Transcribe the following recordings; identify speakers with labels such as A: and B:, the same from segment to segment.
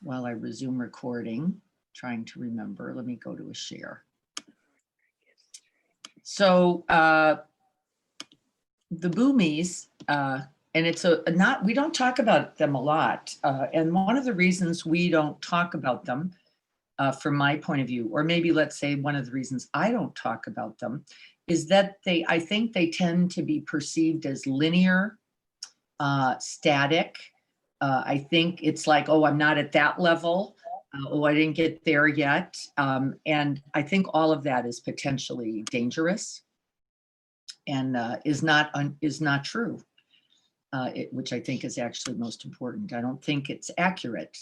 A: while I resume recording, trying to remember. Let me go to a share. So the boomies, and it's we don't talk about them a lot. And one of the reasons we don't talk about them, from my point of view, or maybe let's say one of the reasons I don't talk about them, is that I think they tend to be perceived as linear, static. I think it's like, oh, I'm not at that level. Oh, I didn't get there yet. And I think all of that is potentially dangerous and is not true, which I think is actually most important. I don't think it's accurate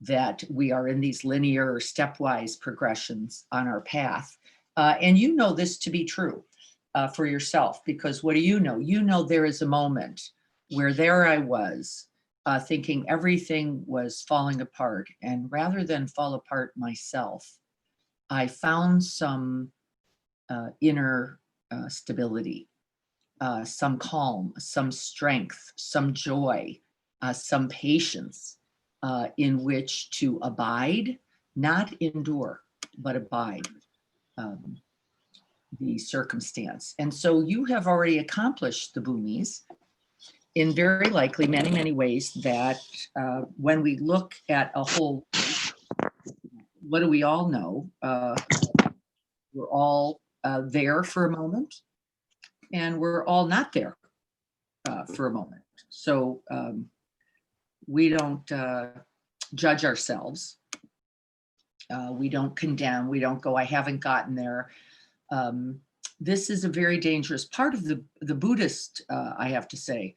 A: that we are in these linear or stepwise progressions on our path. And you know this to be true for yourself, because what do you know? You know there is a moment where there I was thinking everything was falling apart, and rather than fall apart myself, I found some inner stability, some calm, some strength, some joy, some patience in which to abide, not endure, but abide the circumstance. And so you have already accomplished the boomies in very likely many, many ways that when we look at a whole, what do we all know? We're all there for a moment, and we're all not there for a moment. So we don't judge ourselves. We don't condemn. We don't go, I haven't gotten there. This is a very dangerous part of the Buddhist, I have to say,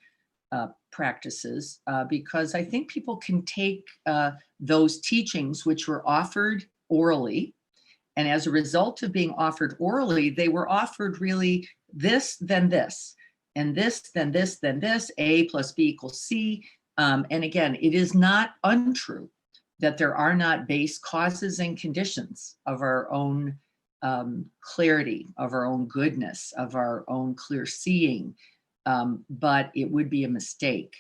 A: practices, because I think people can take those teachings which were offered orally, and as a result of being offered orally, they were offered really this, then this, and this, then this, then this, A plus B equals C. And again, it is not untrue that there are not base causes and conditions of our own clarity, of our own goodness, of our own clear seeing. But it would be a mistake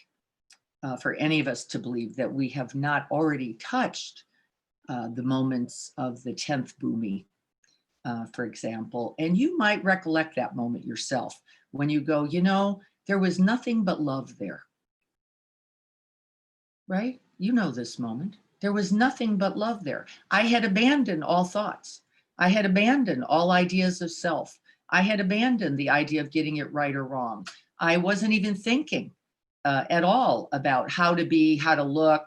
A: for any of us to believe that we have not already touched the moments of the 10th bhumi, for example. And you might recollect that moment yourself when you go, you know, there was nothing but love there. Right? You know this moment. There was nothing but love there. I had abandoned all thoughts. I had abandoned all ideas of self. I had abandoned the idea of getting it right or wrong. I wasn't even thinking at all about how to be, how to look,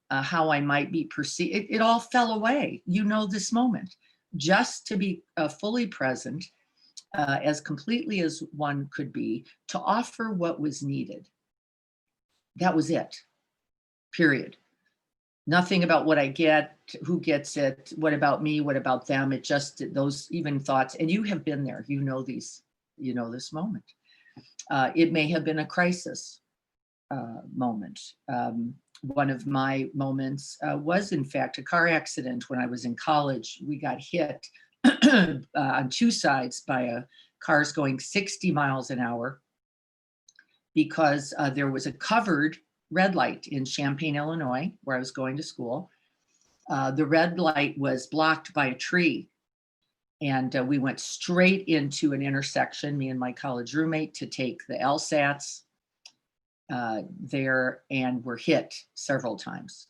A: how I might be perceived. It all fell away. You know this moment. Just to be fully present, as completely as one could be, to offer what was needed. That was it, period. Nothing about what I get, who gets it, what about me, what about them. It just, those even thoughts, and you have been there, you know these, you know this moment. It may have been a crisis moment. One of my moments was in fact a car accident when I was in college. We got hit on two sides by cars going 60 miles an hour because there was a covered red light in Champaign, Illinois, where I was going to school. The red light was blocked by a tree. And we went straight into an intersection, me and my college roommate, to take the LSATs there, and were hit several times.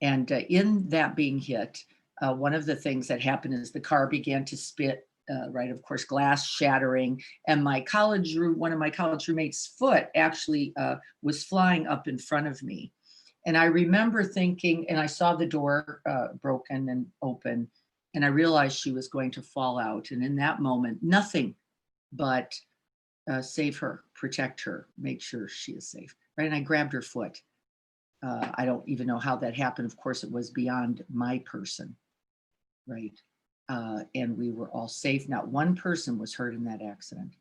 A: And in that being hit, one of the things that happened is the car began to spit, right, of course, glass shattering, and one of my college roommates' foot actually was flying up in front of me. And I remember thinking, and I saw the door broken and open, and I realized she was going to fall out. And in that moment, nothing but save her, protect her, make sure she is safe, right? And I grabbed her foot. I don't even know how that happened. Of course, it was beyond my person, right? And we were all safe. Not one person was hurt in that accident,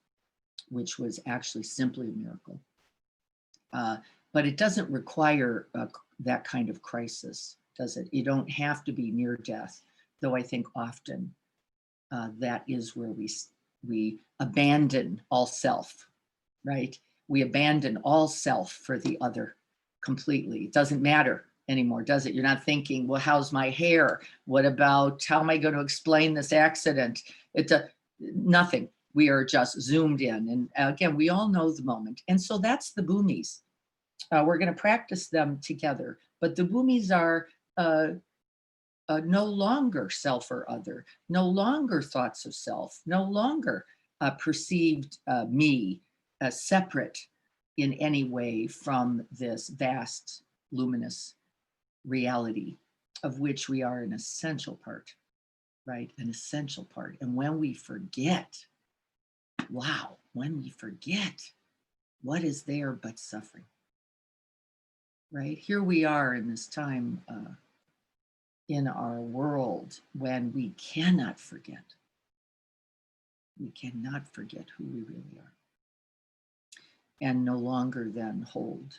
A: which was actually simply a miracle. But it doesn't require that kind of crisis, does it? You don't have to be near death, though I think often that is where we abandon all self, right? We abandon all self for the other completely. It doesn't matter anymore, does it? You're not thinking, well, how's my hair? What about, how am I going to explain this accident? It's nothing. We are just zoomed in. And again, we all know the moment. And so that's the boomies. We're going to practice them together. But the boomies are no longer self or other, no longer thoughts of self, no longer perceived me as separate in any way from this vast, luminous reality of which we are an essential part, right? An essential part. And when we forget, wow, when we forget, what is there but suffering, right? Here we are in this time in our world when we cannot forget. We cannot forget who we really are. And no longer then hold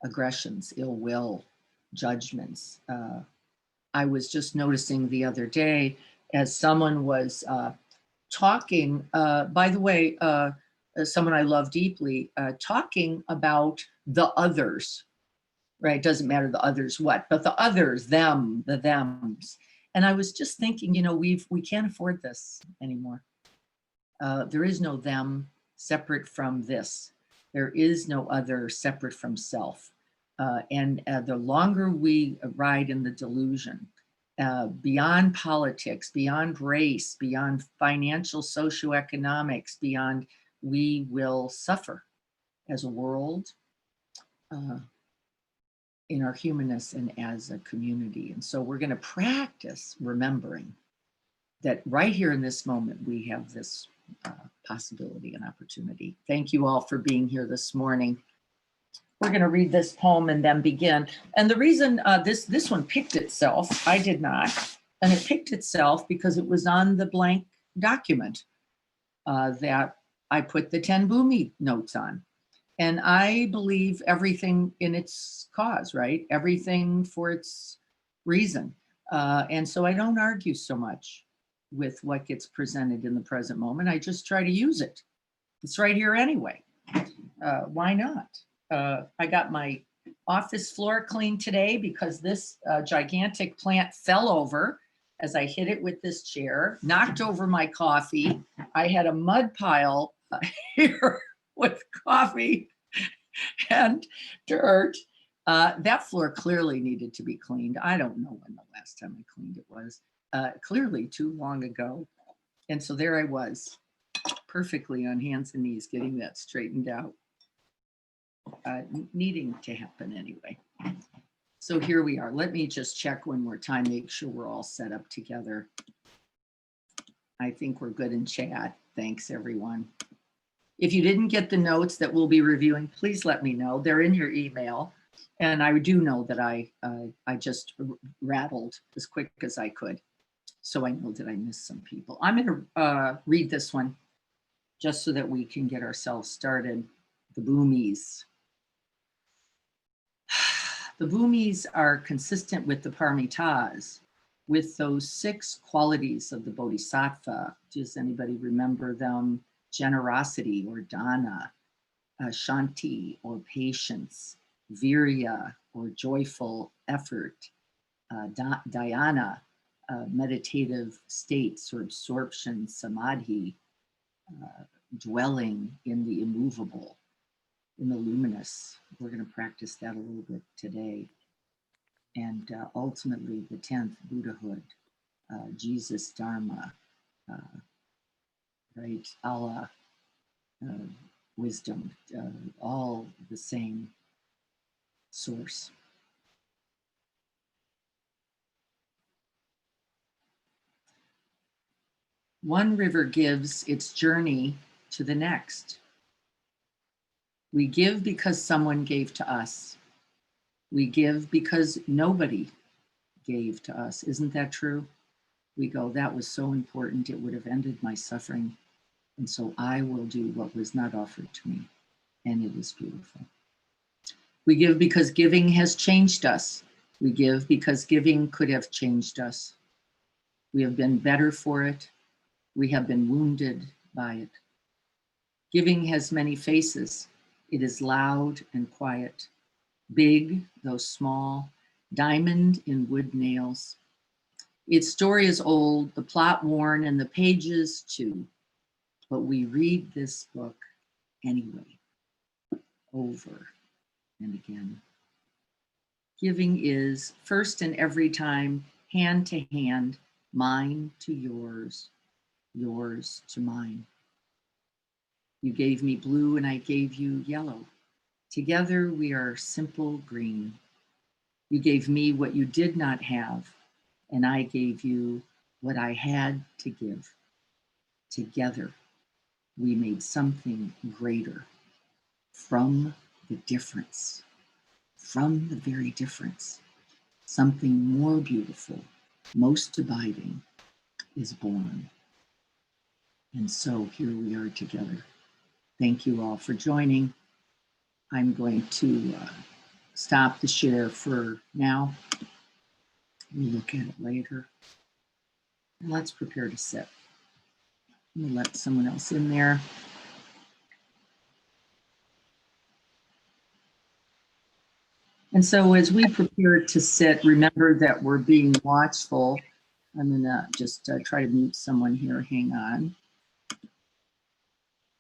A: aggressions, ill will, judgments. I was just noticing the other day as someone was talking, by the way, someone I love deeply, talking about the others, right? Doesn't matter the others what, but the others, them, the thems. And I was just thinking, you know, we can't afford this anymore. There is no them separate from this. There is no other separate from self. And the longer we ride in the delusion, beyond politics, beyond race, beyond financial, socioeconomics, beyond, we will suffer as a world, in our humanness and as a community. And so we're going to practice remembering that right here in this moment, we have this possibility and opportunity. Thank you all for being here this morning. We're going to read this poem and then begin. And the reason this one picked itself, I did not, and it picked itself because it was on the blank document that I put the 10 Boomy notes on. And I believe everything in its cause, right? Everything for its reason. And so I don't argue so much with what gets presented in the present moment. I just try to use it. It's right here anyway. Why not? I got my office floor cleaned today because this gigantic plant fell over as I hit it with this chair, knocked over my coffee. I had a mud pile here with coffee and dirt. That floor clearly needed to be cleaned. I don't know when the last time I cleaned it was. Clearly too long ago. And so there I was, perfectly on hands and knees, getting that straightened out. Needing to happen anyway. So here we are. Let me just check one more time, make sure we're all set up together. I think we're good in chat. Thanks, everyone. If you didn't get the notes that we'll be reviewing, please let me know. They're in your email. And I do know that I just rattled as quick as I could. So I know that I missed some people. I'm going to read this one just so that we can get ourselves started. The Boomies. The Boomies are consistent with the Paramitas, with those 6 qualities of the Bodhisattva. Does anybody remember them? Generosity or dana, shanti or patience, virya or joyful effort, dhyana, meditative states or absorption, samadhi, dwelling in the immovable, in the luminous. We're going to practice that a little bit today. And ultimately the 10th, Buddhahood, Jesus, Dharma, right, Allah, wisdom, all the same source. One river gives its journey to the next. We give because someone gave to us. We give because nobody gave to us. Isn't that true? We go, that was so important, it would have ended my suffering. And so I will do what was not offered to me. And it is beautiful. We give because giving has changed us. We give because giving could have changed us. We have been better for it. We have been wounded by it. Giving has many faces. It is loud and quiet, big, though small, diamond in wood nails. Its story is old, the plot worn, and the pages too. But we read this book anyway, over and again. Giving is first and every time, hand to hand, mine to yours, yours to mine. You gave me blue and I gave you yellow. Together we are simple green. You gave me what you did not have, and I gave you what I had to give. Together we made something greater from the difference, from the very difference. Something more beautiful, most abiding, is born. And so here we are together. Thank you all for joining. I'm going to stop the share for now. We'll look at it later. And let's prepare to sit. Let me let someone else in there. And so as we prepare to sit, remember that we're being watchful. I'm gonna just try to mute someone here. Hang on.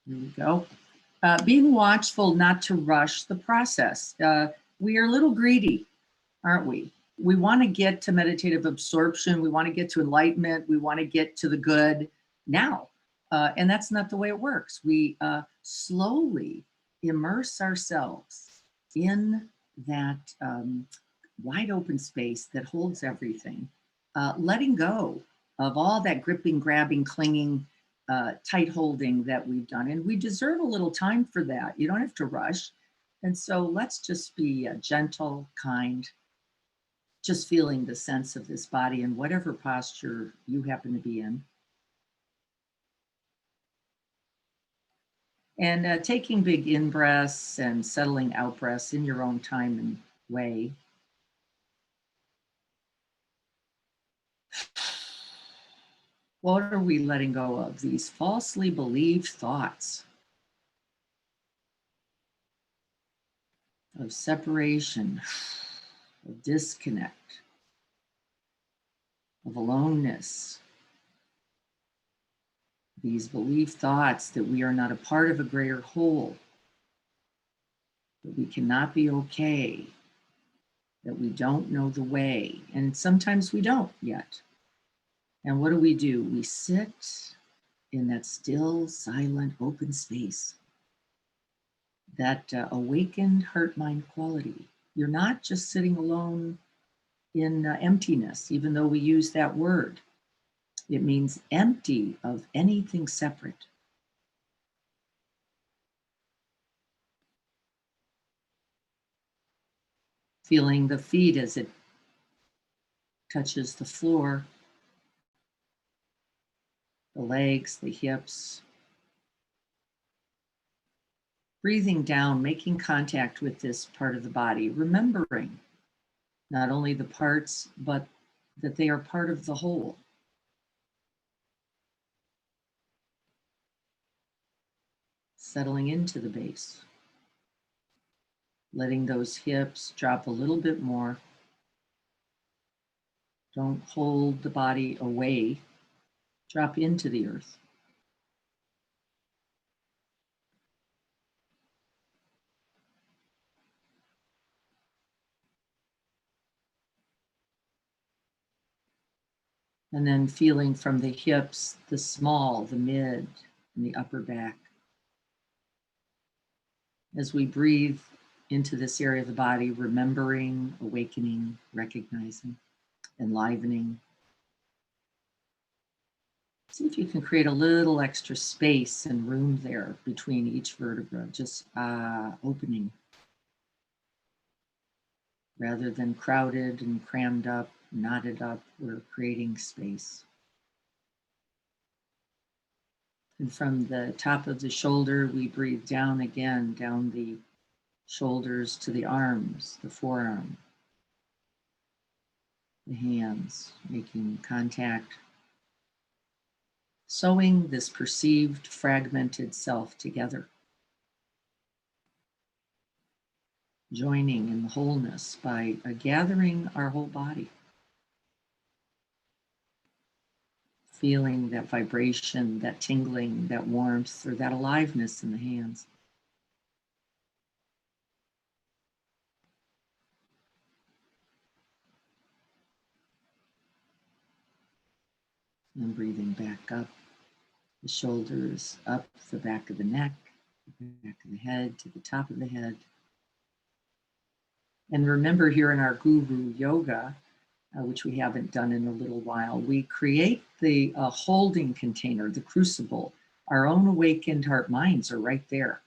A: Here we go. Being watchful not to rush the process. We are a little greedy, aren't we? We want to get to meditative absorption. We want to get to enlightenment. We want to get to the good now. And that's not the way it works. We slowly immerse ourselves in that wide open space that holds everything, letting go of all that gripping, grabbing, clinging, tight holding that we've done. And we deserve a little time for that. You don't have to rush. And so let's just be gentle, kind, just feeling the sense of this body in whatever posture you happen to be in. And taking big in-breaths and settling out-breaths in your own time and way. What are we letting go of? These falsely believed thoughts of separation, of disconnect, of aloneness. These belief thoughts that we are not a part of a greater whole, that we cannot be okay, that we don't know the way, and sometimes we don't yet. And what do? We sit in that still, silent, open space, that awakened heart-mind quality. You're not just sitting alone in emptiness, even though we use that word. It means empty of anything separate. Feeling the feet as it touches the floor, the legs, the hips. Breathing down, making contact with this part of the body, remembering not only the parts, but that they are part of the whole. Settling into the base. Letting those hips drop a little bit more. Don't hold the body away. Drop into the earth. And then feeling from the hips, the small, the mid, and the upper back. As we breathe into this area of the body, remembering, awakening, recognizing, enlivening. See if you can create a little extra space and room there between each vertebra, just opening. Rather than crowded and crammed up, knotted up, we're creating space. And from the top of the shoulder, we breathe down again, down the shoulders to the arms, the forearm, the hands, making contact, sewing this perceived fragmented self together. joining in the wholeness by gathering our whole body, feeling that vibration, that tingling, that warmth, or that aliveness in the hands. And breathing back up, the shoulders up the back of the neck, the back of the head to the top of the head. And remember, here in our Guru Yoga, which we haven't done in a little while, we create the holding container, the crucible. Our own awakened heart minds are right there.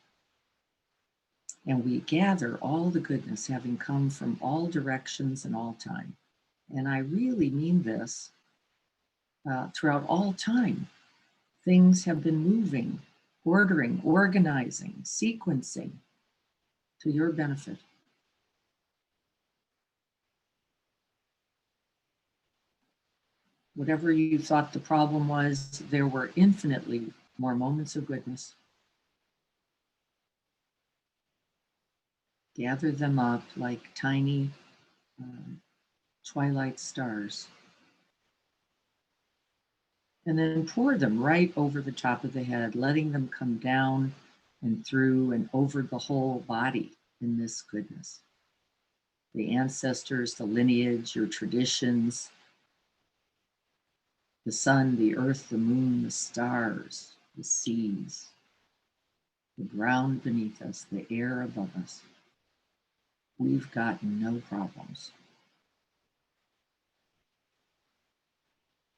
A: And we gather all the goodness having come from all directions and all time. And I really mean this. Throughout all time, things have been moving, ordering, organizing, sequencing to your benefit. Whatever you thought the problem was, there were infinitely more moments of goodness. Gather them up like tiny twilight stars, and then pour them right over the top of the head, letting them come down and through and over the whole body in this goodness. The ancestors, the lineage, your traditions, the sun, the earth, the moon, the stars, the seas, the ground beneath us, the air above us. We've got no problems,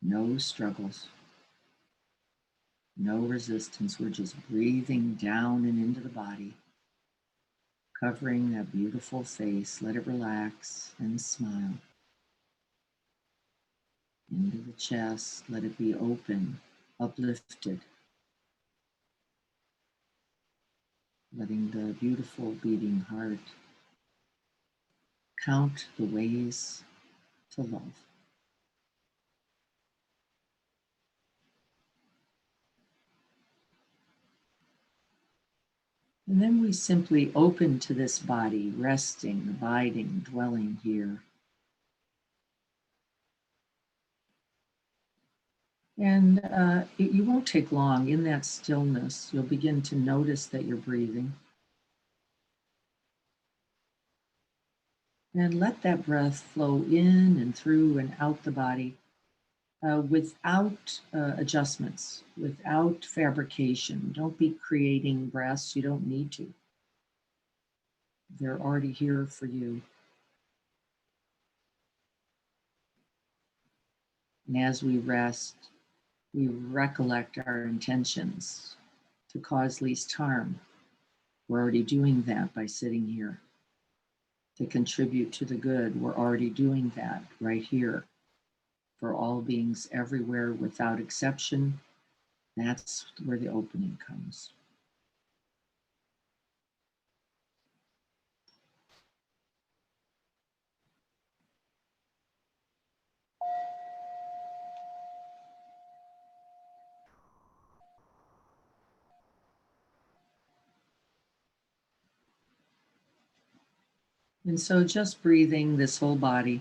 A: no struggles, no resistance. We're just breathing down and into the body, covering that beautiful face. Let it relax and smile. Into the chest, let it be open, uplifted. Letting the beautiful beating heart count the ways to love. And then we simply open to this body, resting, abiding, dwelling here. And you won't take long. In that stillness, you'll begin to notice that you're breathing. And let that breath flow in and through and out the body without adjustments, without fabrication. Don't be creating breaths you don't need to. They're already here for you. And as we rest, we recollect our intentions to cause least harm. We're already doing that by sitting here. To contribute to the good, we're already doing that right here. For all beings everywhere without exception, that's where the opening comes. And so just breathing this whole body.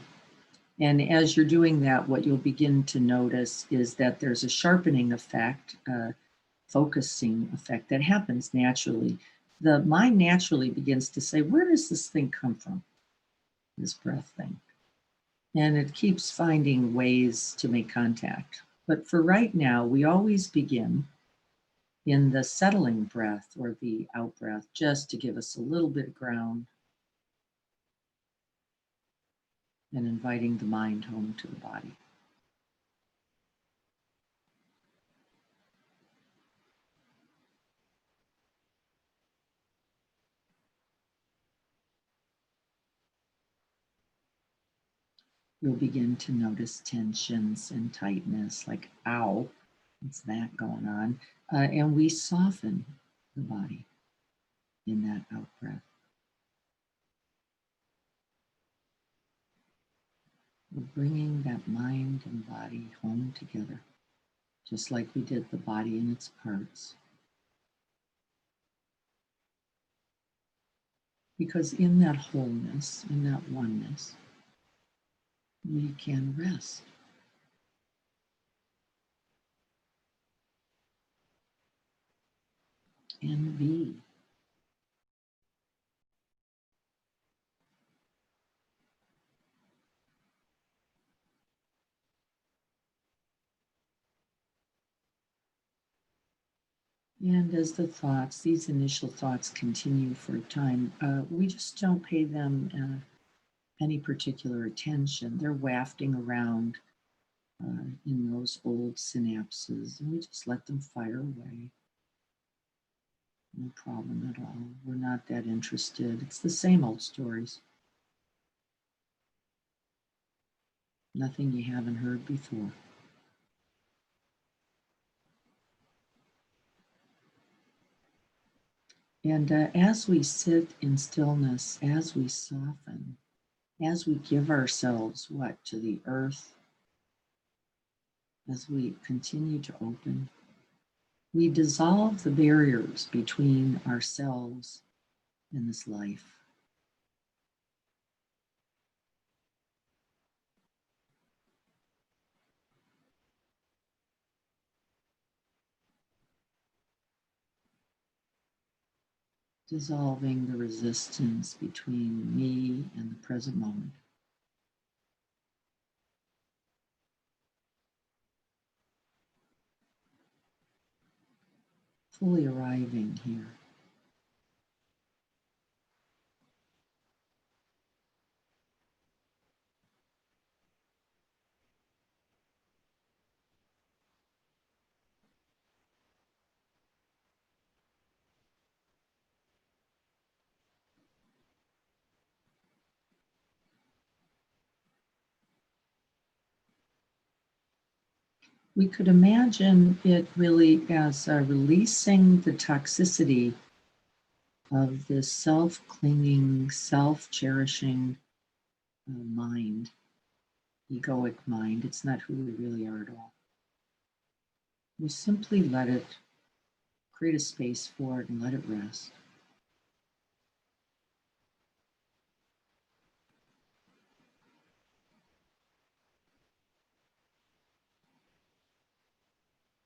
A: And as you're doing that, what you'll begin to notice is that there's a sharpening effect, focusing effect that happens naturally. The mind naturally begins to say, where does this thing come from? This breath thing. And it keeps finding ways to make contact. But for right now, we always begin in the settling breath or the out breath, just to give us a little bit of ground and inviting the mind home to the body. You'll begin to notice tensions and tightness, like, ow, what's that going on? And we soften the body in that out breath. We're bringing that mind and body home together, just like we did the body in its parts. Because in that wholeness, in that oneness, we can rest and be. And as the thoughts, these initial thoughts continue for a time, we just don't pay them any particular attention. They're wafting around in those old synapses, and we just let them fire away. No problem at all. We're not that interested. It's the same old stories. Nothing you haven't heard before. And as we sit in stillness, as we soften, as we give ourselves to the earth, as we continue to open, we dissolve the barriers between ourselves and this life. Dissolving the resistance between me and the present moment. Fully arriving here. We could imagine it really as releasing the toxicity of this self-clinging, self-cherishing mind, egoic mind. It's not who we really are at all. We simply let it, create a space for it and let it rest.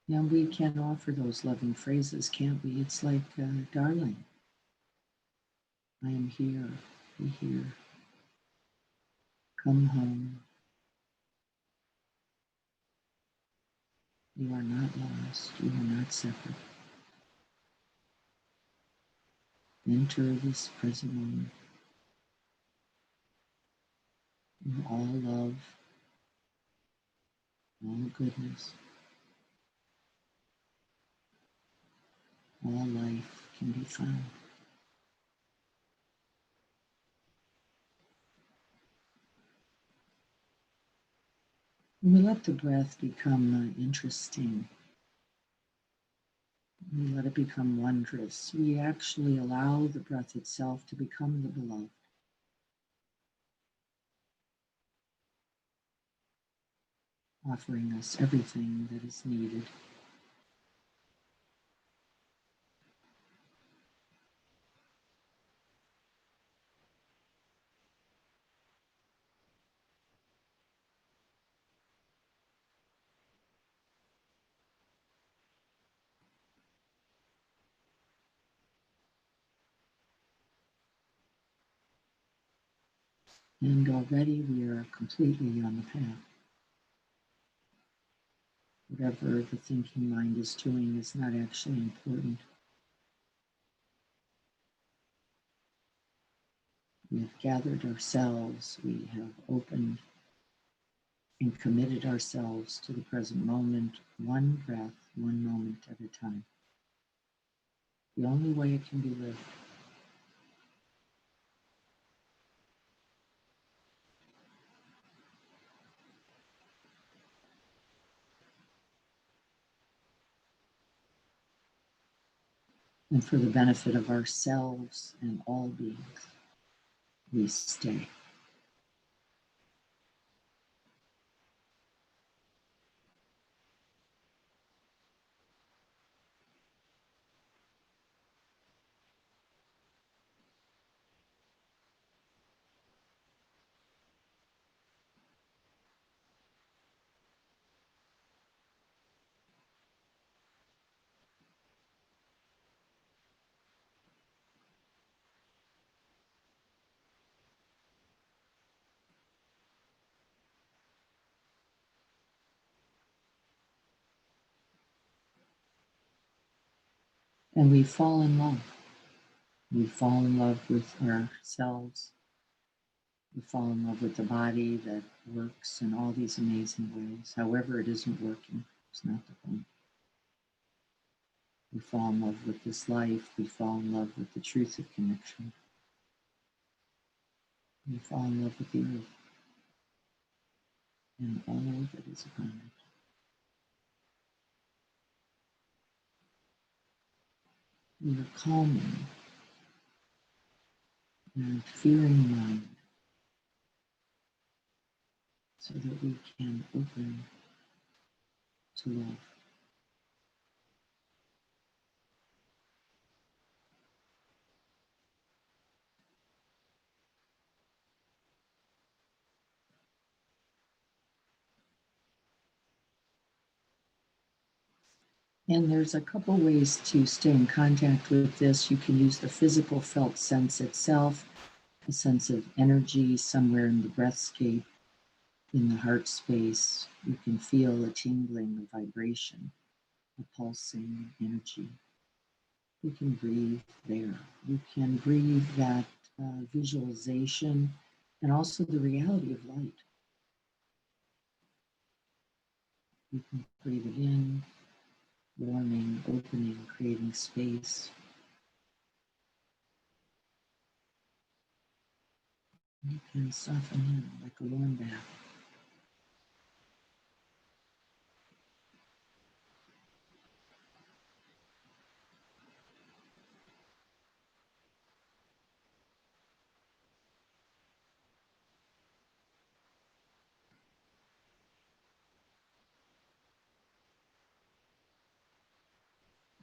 A: And we can offer those loving phrases, can't we? It's like, darling, I am here, be here, come home. You are not lost, you are not separate. Enter this present moment. In all love, all goodness, all life can be found. When we let the breath become interesting, we let it become wondrous, we actually allow the breath itself to become the beloved. Offering us everything that is needed. And already we are completely on the path. Whatever the thinking mind is doing is not actually important. We have gathered ourselves, we have opened and committed ourselves to the present moment, one breath, one moment at a time. The only way it can be lived. And for the benefit of ourselves and all beings, we stay. And we fall in love. We fall in love with ourselves. We fall in love with the body that works in all these amazing ways. However, it isn't working. It's not the point. We fall in love with this life. We fall in love with the truth of connection. We fall in love with the earth and all that is upon it. We are calming and fearing mind so that we can open to love. And there's a couple ways to stay in contact with this. You can use the physical felt sense itself, a sense of energy somewhere in the breathscape, in the heart space. You can feel a tingling, a vibration, a pulsing energy. You can breathe there. You can breathe that visualization and also the reality of light. You can breathe it in, warming, opening, creating space. You can soften in like a warm bath.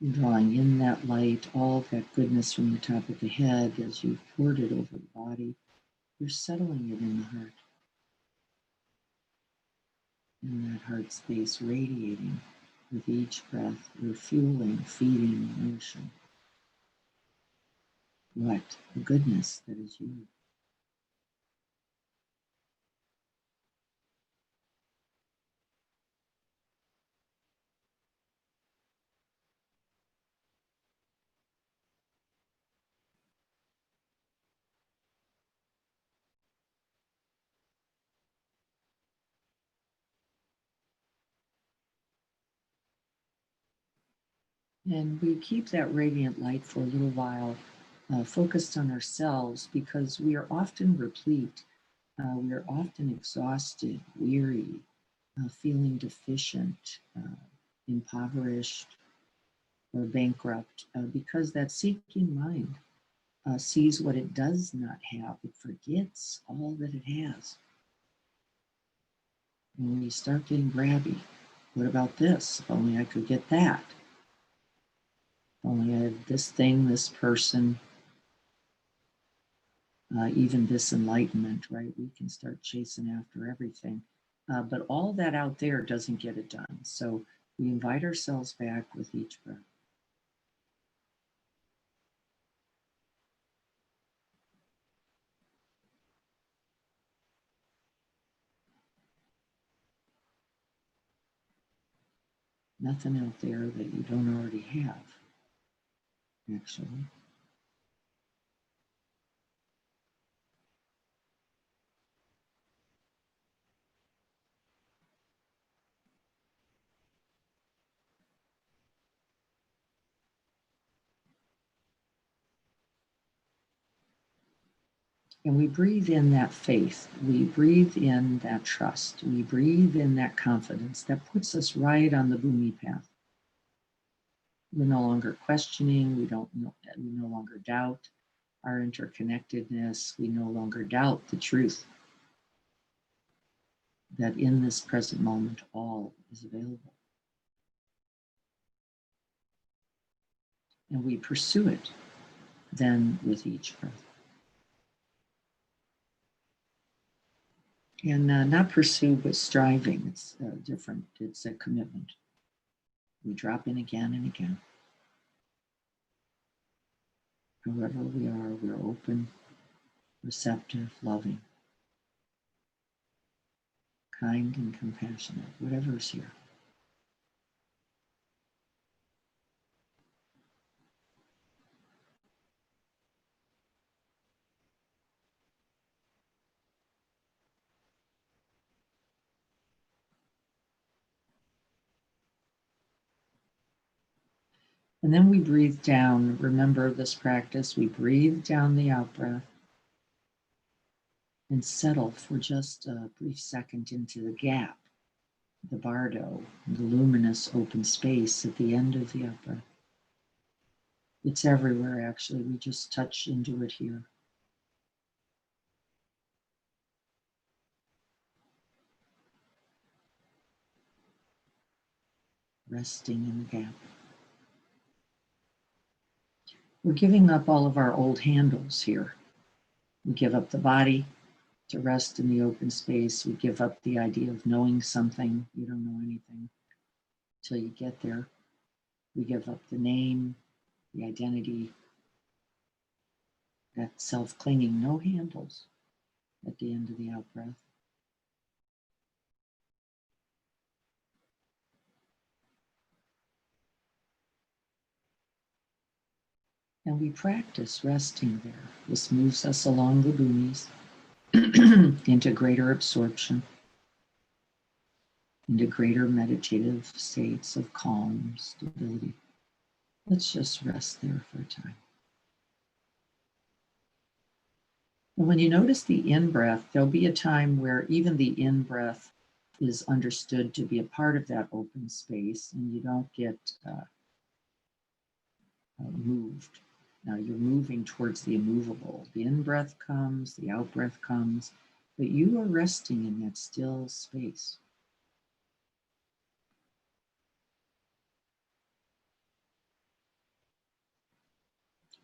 A: Drawing in that light, all that goodness from the top of the head as you've poured it over the body. You're settling it in the heart. In that heart space, radiating with each breath, refueling, feeding, nourishing. What the goodness that is you. And we keep that radiant light for a little while, focused on ourselves because we are often replete. We are often exhausted, weary, feeling deficient, impoverished, or bankrupt, because that seeking mind sees what it does not have. It forgets all that it has. And we start getting grabby. What about this? If only I could get that. If only I had this thing, this person, even this enlightenment, right? We can start chasing after everything. But all that out there doesn't get it done. So we invite ourselves back with each breath. Nothing out there that you don't already have, actually. And we breathe in that faith. We breathe in that trust. We breathe in that confidence that puts us right on the Bhumi path. We're no longer questioning. We no longer doubt our interconnectedness. We no longer doubt the truth that in this present moment, all is available. And we pursue it then with each breath. And not pursue, but striving. It's different. It's a commitment. We drop in again and again. However we are, we're open, receptive, loving, kind, and compassionate, whatever's here. And then we breathe down. Remember this practice. We breathe down the out breath and settle for just a brief second into the gap, the bardo, the luminous open space at the end of the out breath. It's everywhere, actually. We just touch into it here. Resting in the gap. We're giving up all of our old handles here. We give up the body to rest in the open space. We give up the idea of knowing something. You don't know anything till you get there. We give up the name, the identity, that self-clinging, no handles at the end of the out breath. And we practice resting there. This moves us along the bhumis into greater absorption, into greater meditative states of calm, stability. Let's just rest there for a time. And when you notice the in-breath, there'll be a time where even the in-breath is understood to be a part of that open space, and you don't get moved. Now you're moving towards the immovable. The in-breath comes, the out-breath comes, but you are resting in that still space.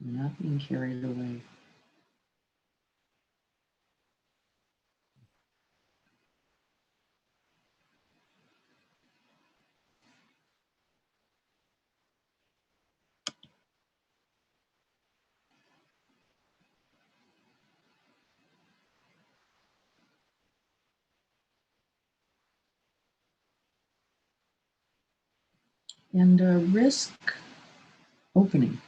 A: You're not being carried away. And risk opening.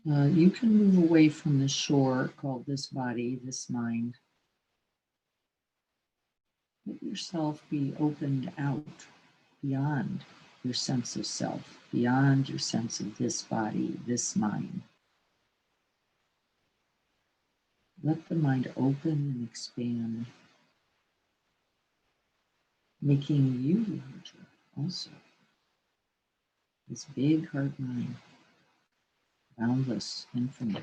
A: You can move away from the shore called this body, this mind. Let yourself be opened out beyond your sense of self, beyond your sense of this body, this mind. Let the mind open and expand, making you larger also. This big heart mind, boundless, infinite.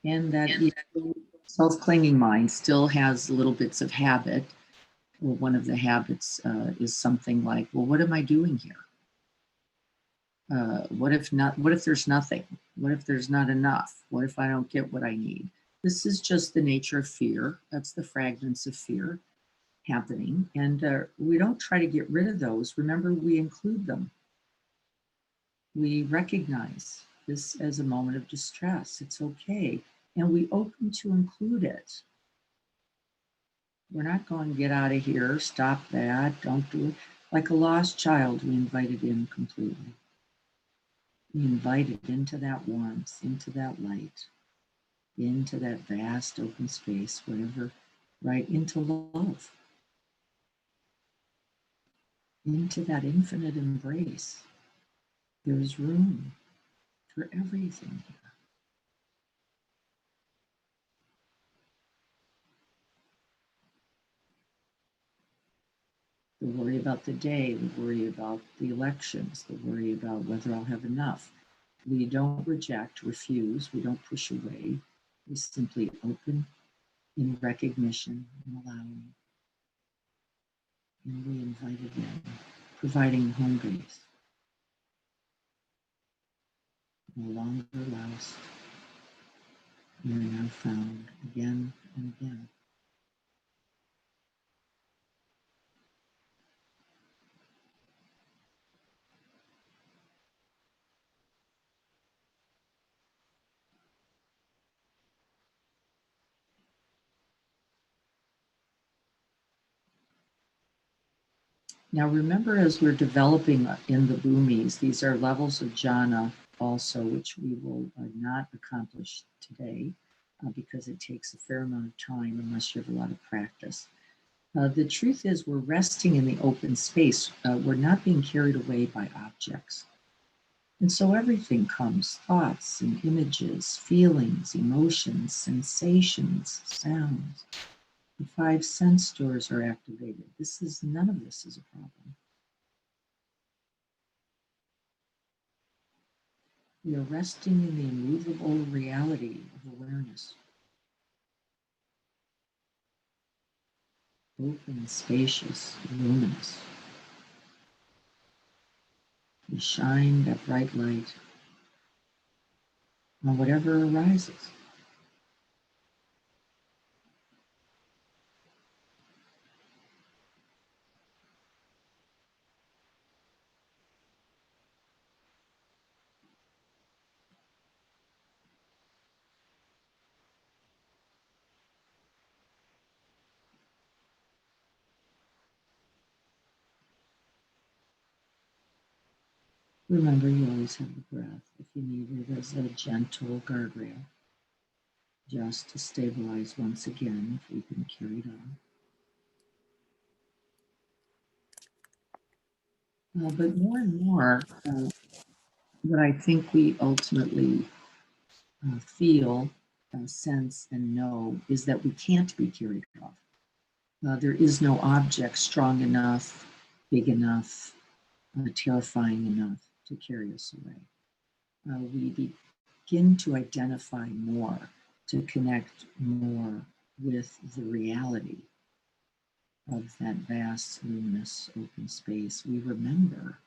A: And that self-clinging mind still has little bits of habit. Well, one of the habits is something like, well, what am I doing here? What if not? What if there's nothing? What if there's not enough? What if I don't get what I need? This is just the nature of fear. That's the fragments of fear happening. And we don't try to get rid of those. Remember, we include them. We recognize this as a moment of distress. It's okay. And we open to include it. We're not going to get out of here, stop that, don't do it. Like a lost child, we invite it in completely. We invite it into that warmth, into that light, into that vast open space, whatever, right, into love, into that infinite embrace. There's room for everything here. The worry about the day, the worry about the elections, the worry about whether I'll have enough. We don't reject, refuse, we don't push away. We simply open in recognition and allowing. And we invite it in, providing home base. No longer lost. We are now found again and again. Now remember, as we're developing in the bhumis, these are levels of jhana also, which we will not accomplish today because it takes a fair amount of time unless you have a lot of practice. The truth is we're resting in the open space. We're not being carried away by objects. And so everything comes, thoughts and images, feelings, emotions, sensations, sounds. The five sense doors are activated. None of this is a problem. We are resting in the immovable reality of awareness. Open, spacious, luminous. We shine that bright light on whatever arises. Remember, you always have the breath if you need it as a gentle guardrail, just to stabilize once again if we've been carried on. But more and more, what I think we ultimately feel, sense, and know is that we can't be carried off. There is no object strong enough, big enough, terrifying enough to carry us away. We begin to identify more, to connect more with the reality of that vast, luminous, open space. We remember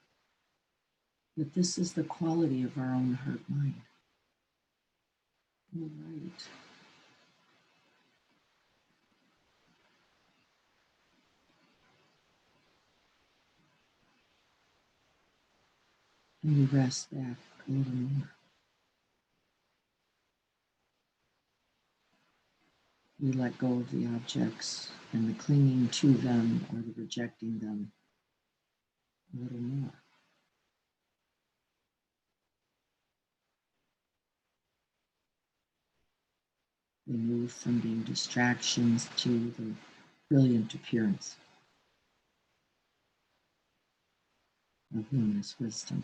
A: that this is the quality of our own heart mind. All right. And we rest back a little more. We let go of the objects and the clinging to them or the rejecting them a little more. We move from being distractions to the brilliant appearance of luminous wisdom.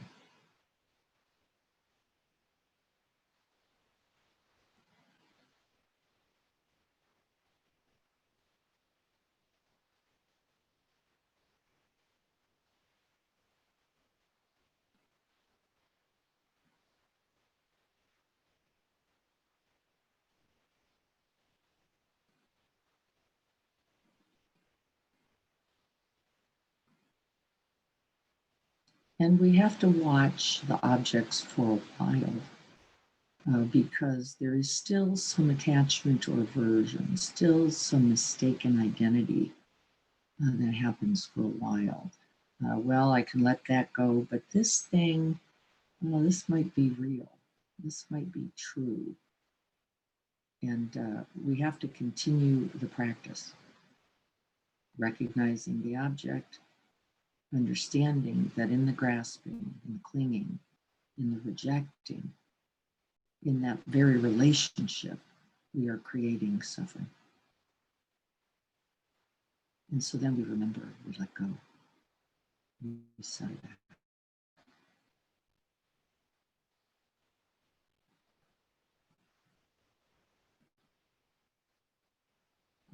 A: And we have to watch the objects for a while because there is still some attachment or aversion, still some mistaken identity that happens for a while. Well, I can let that go, but this thing, this might be real. This might be true. And we have to continue the practice, recognizing the object, understanding that in the grasping, in the clinging, in the rejecting, in that very relationship, we are creating suffering. And so then we remember, we let go, we set it back.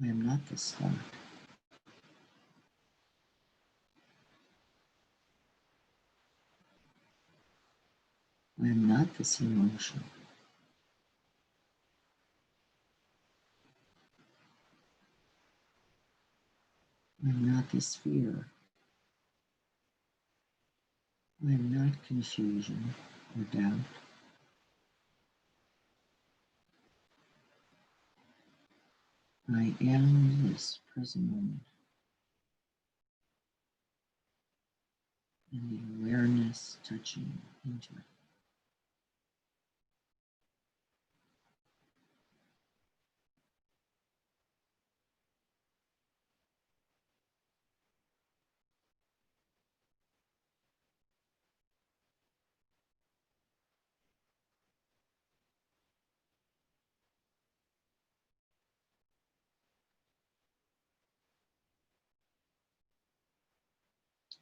A: I am not this thought. I am not this emotion. I am not this fear. I am not confusion or doubt. I am this present moment. And the awareness touching into it.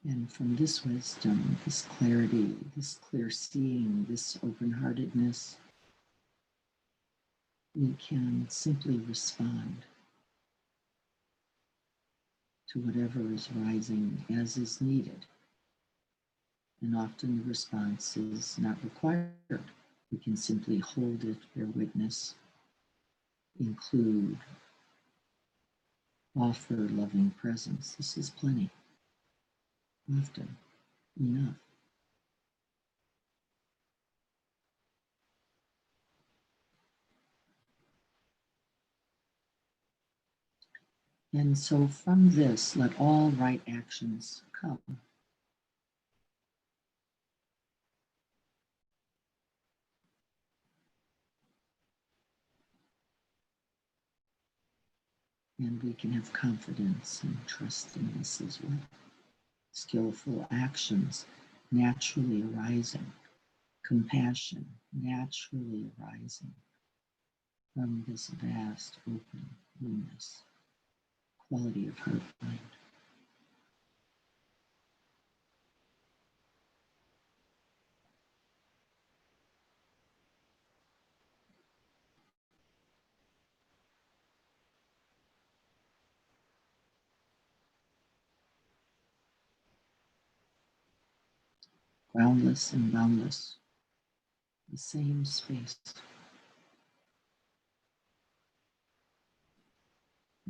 A: And from this wisdom, this clarity, this clear seeing, this open-heartedness, we can simply respond to whatever is rising as is needed. And often the response is not required. We can simply hold it, bear witness, include, offer loving presence. This is plenty, often enough. And so from this, let all right actions come. And we can have confidence and trust in this as well. Skillful actions naturally arising, compassion naturally arising from this vast open oneness, quality of heart mind. Groundless and boundless, the same space.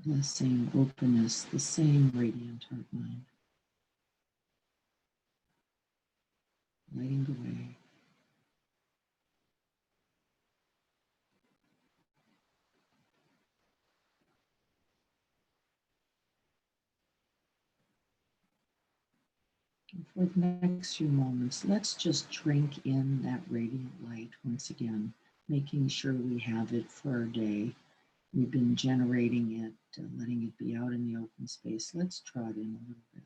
A: The same openness, the same radiant heart mind, lighting the way. And for the next few moments, let's just drink in that radiant light once again, making sure we have it for our day. We've been generating it, letting it be out in the open space. Let's draw it in a little bit.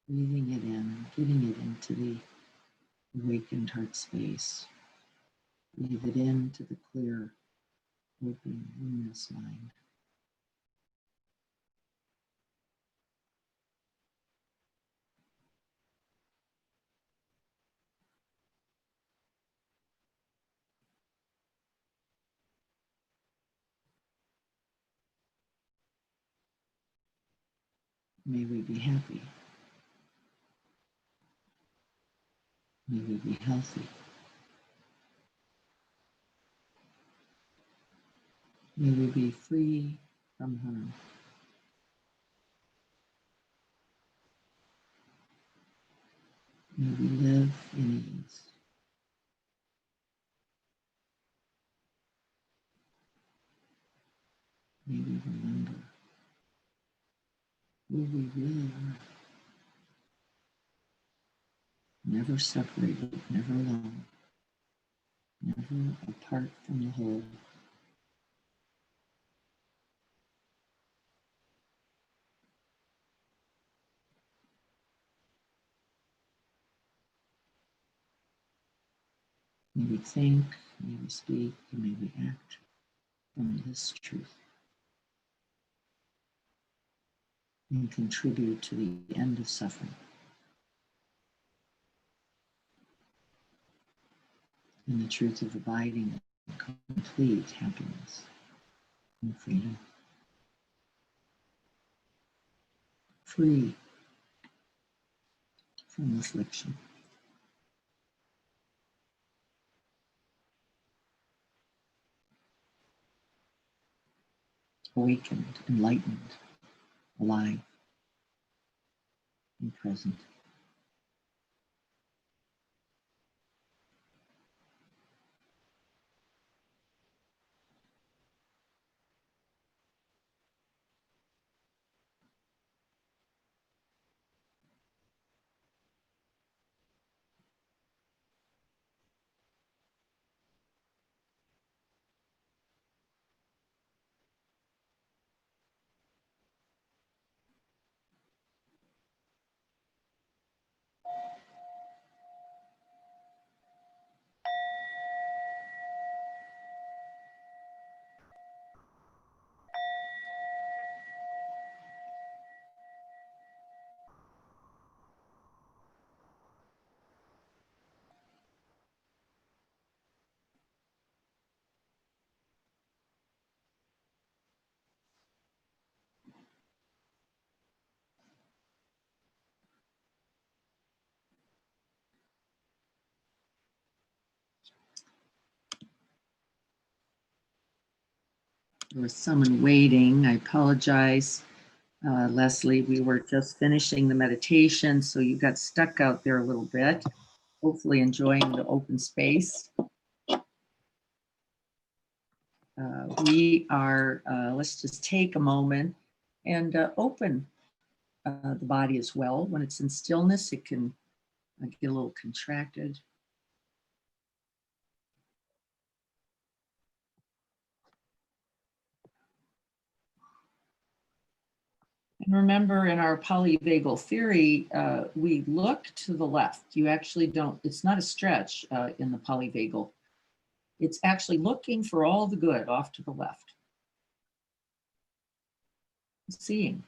A: Breathing it in, getting it into the awakened heart space. Breathe it into the clear, open, luminous mind. May we be happy. May we be healthy. May we be free from harm. May we live in ease. May we remember who we really are. Never separated, never alone, never apart from the whole. May we think, may we speak, and may we act from this truth and contribute to the end of suffering and the truth of abiding in complete happiness and freedom. Free from affliction. Awakened, enlightened, alive, and present. There was someone waiting. I apologize. Leslie, we were just finishing the meditation, so you got stuck out there a little bit. Hopefully enjoying the open space. We are, let's just take a moment and open the body as well. When it's in stillness, it can get a little contracted. And remember, in our polyvagal theory, we look to the left. You actually don't, it's not a stretch in the polyvagal. It's actually looking for all the good off to the left. Seeing,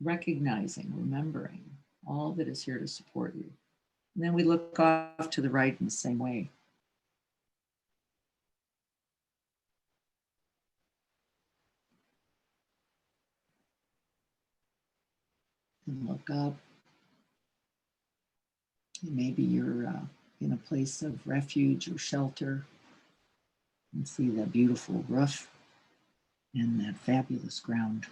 A: recognizing, remembering all that is here to support you. And then we look off to the right in the same way. And look up. Maybe you're in a place of refuge or shelter and see that beautiful roof and that fabulous ground.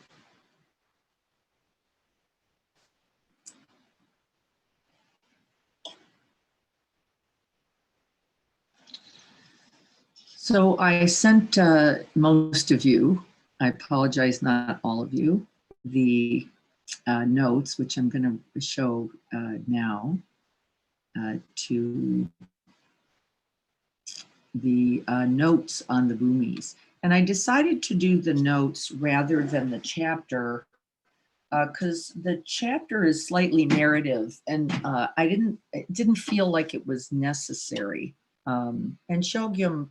A: So I sent most of you, I apologize, not all of you, the notes, which I'm going to show now, to the notes on the bhumis. And I decided to do the notes rather than the chapter because the chapter is slightly narrative, and it didn't feel like it was necessary. And Shogyam,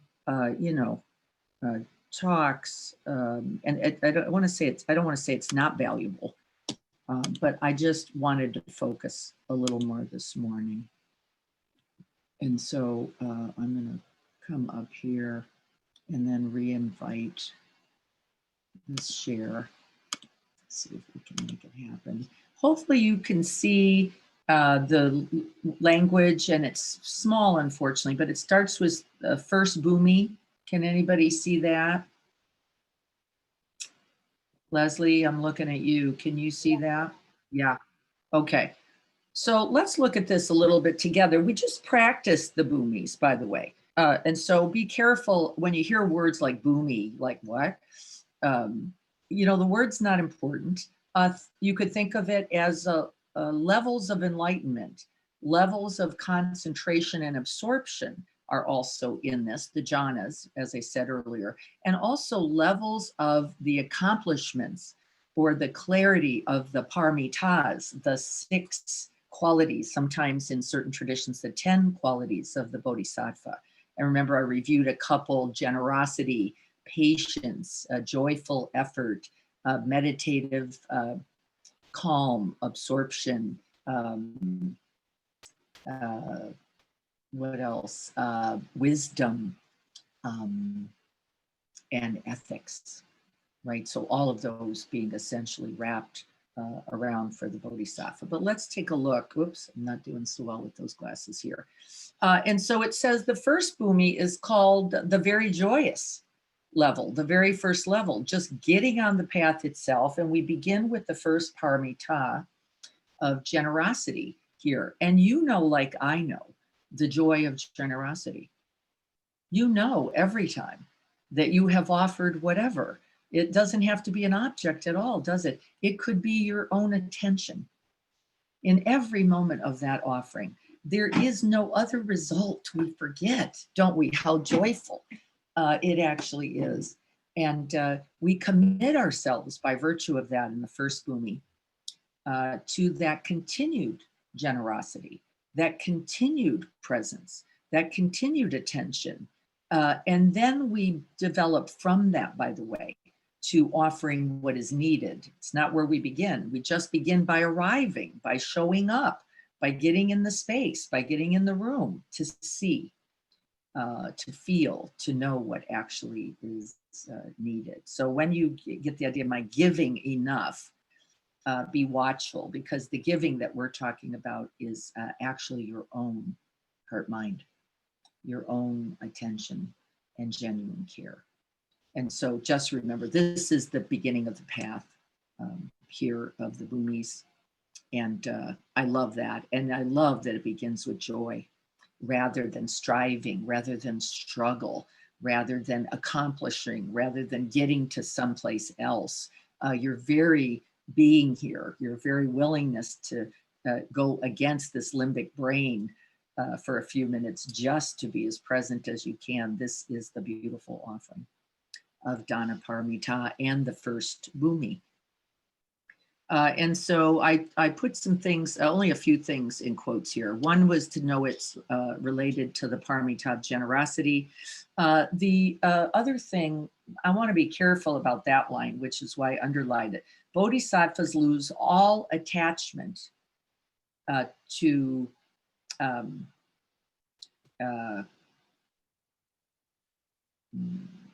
A: talks, and I don't want to say it's not valuable, but I just wanted to focus a little more this morning. And so I'm going to come up here and then re-invite this share. Let's see if we can make it happen. Hopefully you can see the language, and it's small, unfortunately, but it starts with the first bhumi. Can anybody see that? Leslie, I'm looking at you. Can you see that? Yeah. Okay. So let's look at this a little bit together. We just practiced the bhumis, by the way. And so be careful when you hear words like bhumi, like what? The word's not important. You could think of it as levels of enlightenment, levels of concentration and absorption are also in this, the jhanas, as I said earlier, and also levels of the accomplishments or the clarity of the paramitas, the 6 qualities, sometimes in certain traditions, the 10 qualities of the bodhisattva. And remember, I reviewed a couple: generosity, patience, joyful effort, meditative calm, absorption, what else? Wisdom, and ethics, right? So all of those being essentially wrapped around for the bodhisattva. But let's take a look. Oops, I'm not doing so well with those glasses here. And so it says the first bhumi is called the very joyous level, the very first level, just getting on the path itself. And we begin with the first paramita of generosity here. And like I know, the joy of generosity. Every time that you have offered whatever. It doesn't have to be an object at all, does it? It could be your own attention in every moment of that offering. There is no other result. We forget, don't we, how joyful it actually is. And we commit ourselves by virtue of that in the first bhumi to that continued generosity, that continued presence, that continued attention. And then we develop from that, by the way, to offering what is needed. It's not where we begin. We just begin by arriving, by showing up, by getting in the space, by getting in the room to see, to feel, to know what actually is needed. So when you get the idea, my giving enough, be watchful, because the giving that we're talking about is actually your own heart, mind, your own attention and genuine care. And so just remember, this is the beginning of the path here of the Bhumis. And I love that. And I love that it begins with joy rather than striving, rather than struggle, rather than accomplishing, rather than getting to someplace else. Your very being here, your very willingness to go against this limbic brain for a few minutes just to be as present as you can. This is the beautiful offering of Dana Paramita and the first Bhumi. And so I put some things, only a few things in quotes here. One was to know it's related to the Paramita of generosity. The other thing, I want to be careful about that line, which is why I underlined it. Bodhisattvas lose all attachment to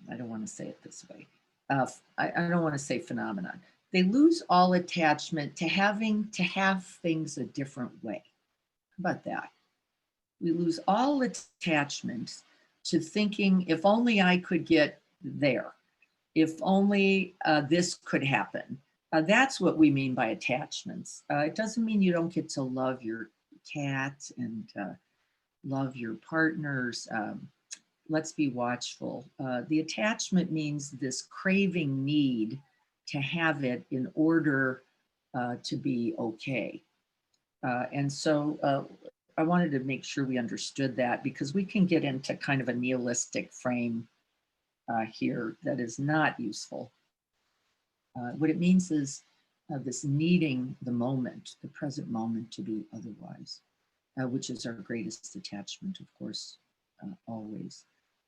A: I don't want to say it this way. I don't want to say phenomenon. They lose all attachment to having to have things a different way. How about that? We lose all attachment to thinking, if only I could get there, if only this could happen. That's what we mean by attachments. It doesn't mean you don't get to love your cat and love your partners. Let's be watchful. The attachment means this craving need to have it in order to be okay. And so I wanted to make sure we understood that, because we can get into kind of a nihilistic frame here that is not useful. What it means is this needing the moment, the present moment, to be otherwise, which is our greatest attachment, of course, always.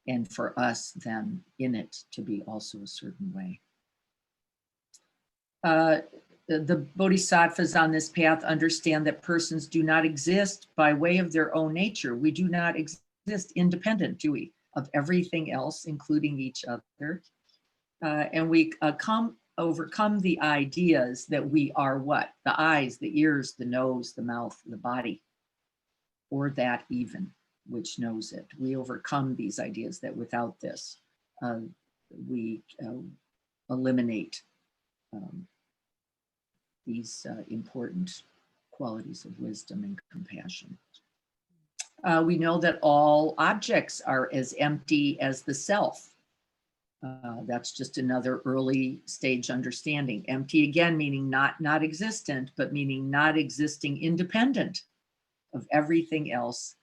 A: And for us then in it to be also a certain way. The bodhisattvas on this path understand that persons do not exist by way of their own nature. We do not exist independent, do we, of everything else, including each other. And we overcome the ideas that we are what? The eyes, the ears, the nose, the mouth, the body, or that even which knows it. We overcome these ideas that without this, we eliminate these important qualities of wisdom and compassion. We know that all objects are as empty as the self. That's just another early stage understanding. Empty again, meaning not existent, but meaning not existing independent of everything else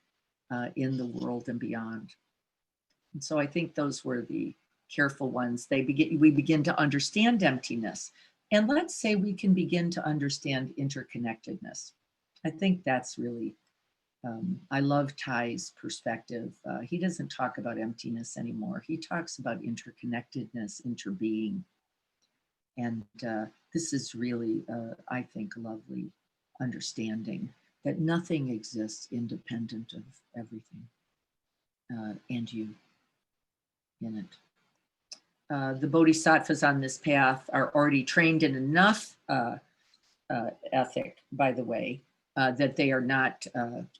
A: in the world and beyond. And so I think those were the careful ones. We begin to understand emptiness. And let's say we can begin to understand interconnectedness. I think that's really, I love Ty's perspective. He doesn't talk about emptiness anymore. He talks about interconnectedness, interbeing. And this is really, I think, a lovely understanding that nothing exists independent of everything and you in it. The bodhisattvas on this path are already trained in enough ethic, by the way, that they are not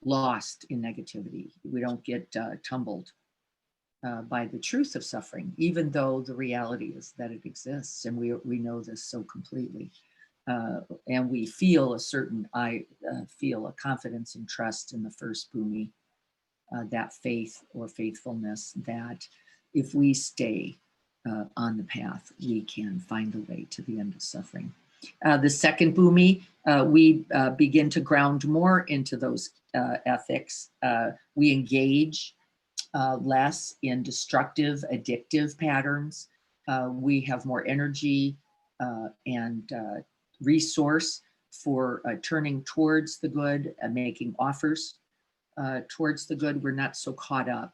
A: lost in negativity. We don't get tumbled by the truth of suffering, even though the reality is that it exists, and we know this so completely. And we feel I feel a confidence and trust in the first Bhumi, that faith or faithfulness that if we stay on the path, we can find the way to the end of suffering. The second Bhumi, we begin to ground more into those ethics. We engage less in destructive, addictive patterns. We have more energy and resource for turning towards the good and making offers towards the good. We're not so caught up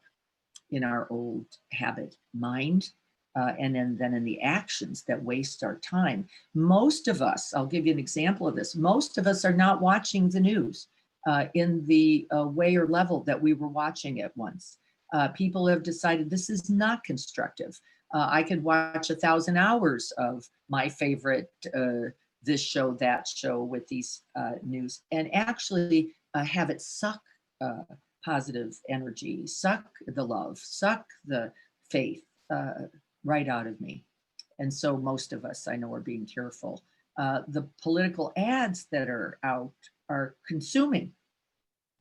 A: in our old habit mind. And then in the actions that waste our time. Most of us, I'll give you an example of this, most of us are not watching the news in the way or level that we were watching it once. People have decided this is not constructive. I could watch 1,000 hours of my favorite this show, that show with these news, and actually have it suck positive energy, suck the love, suck the faith, right out of me. And so most of us, I know, are being careful. The political ads that are out are consuming.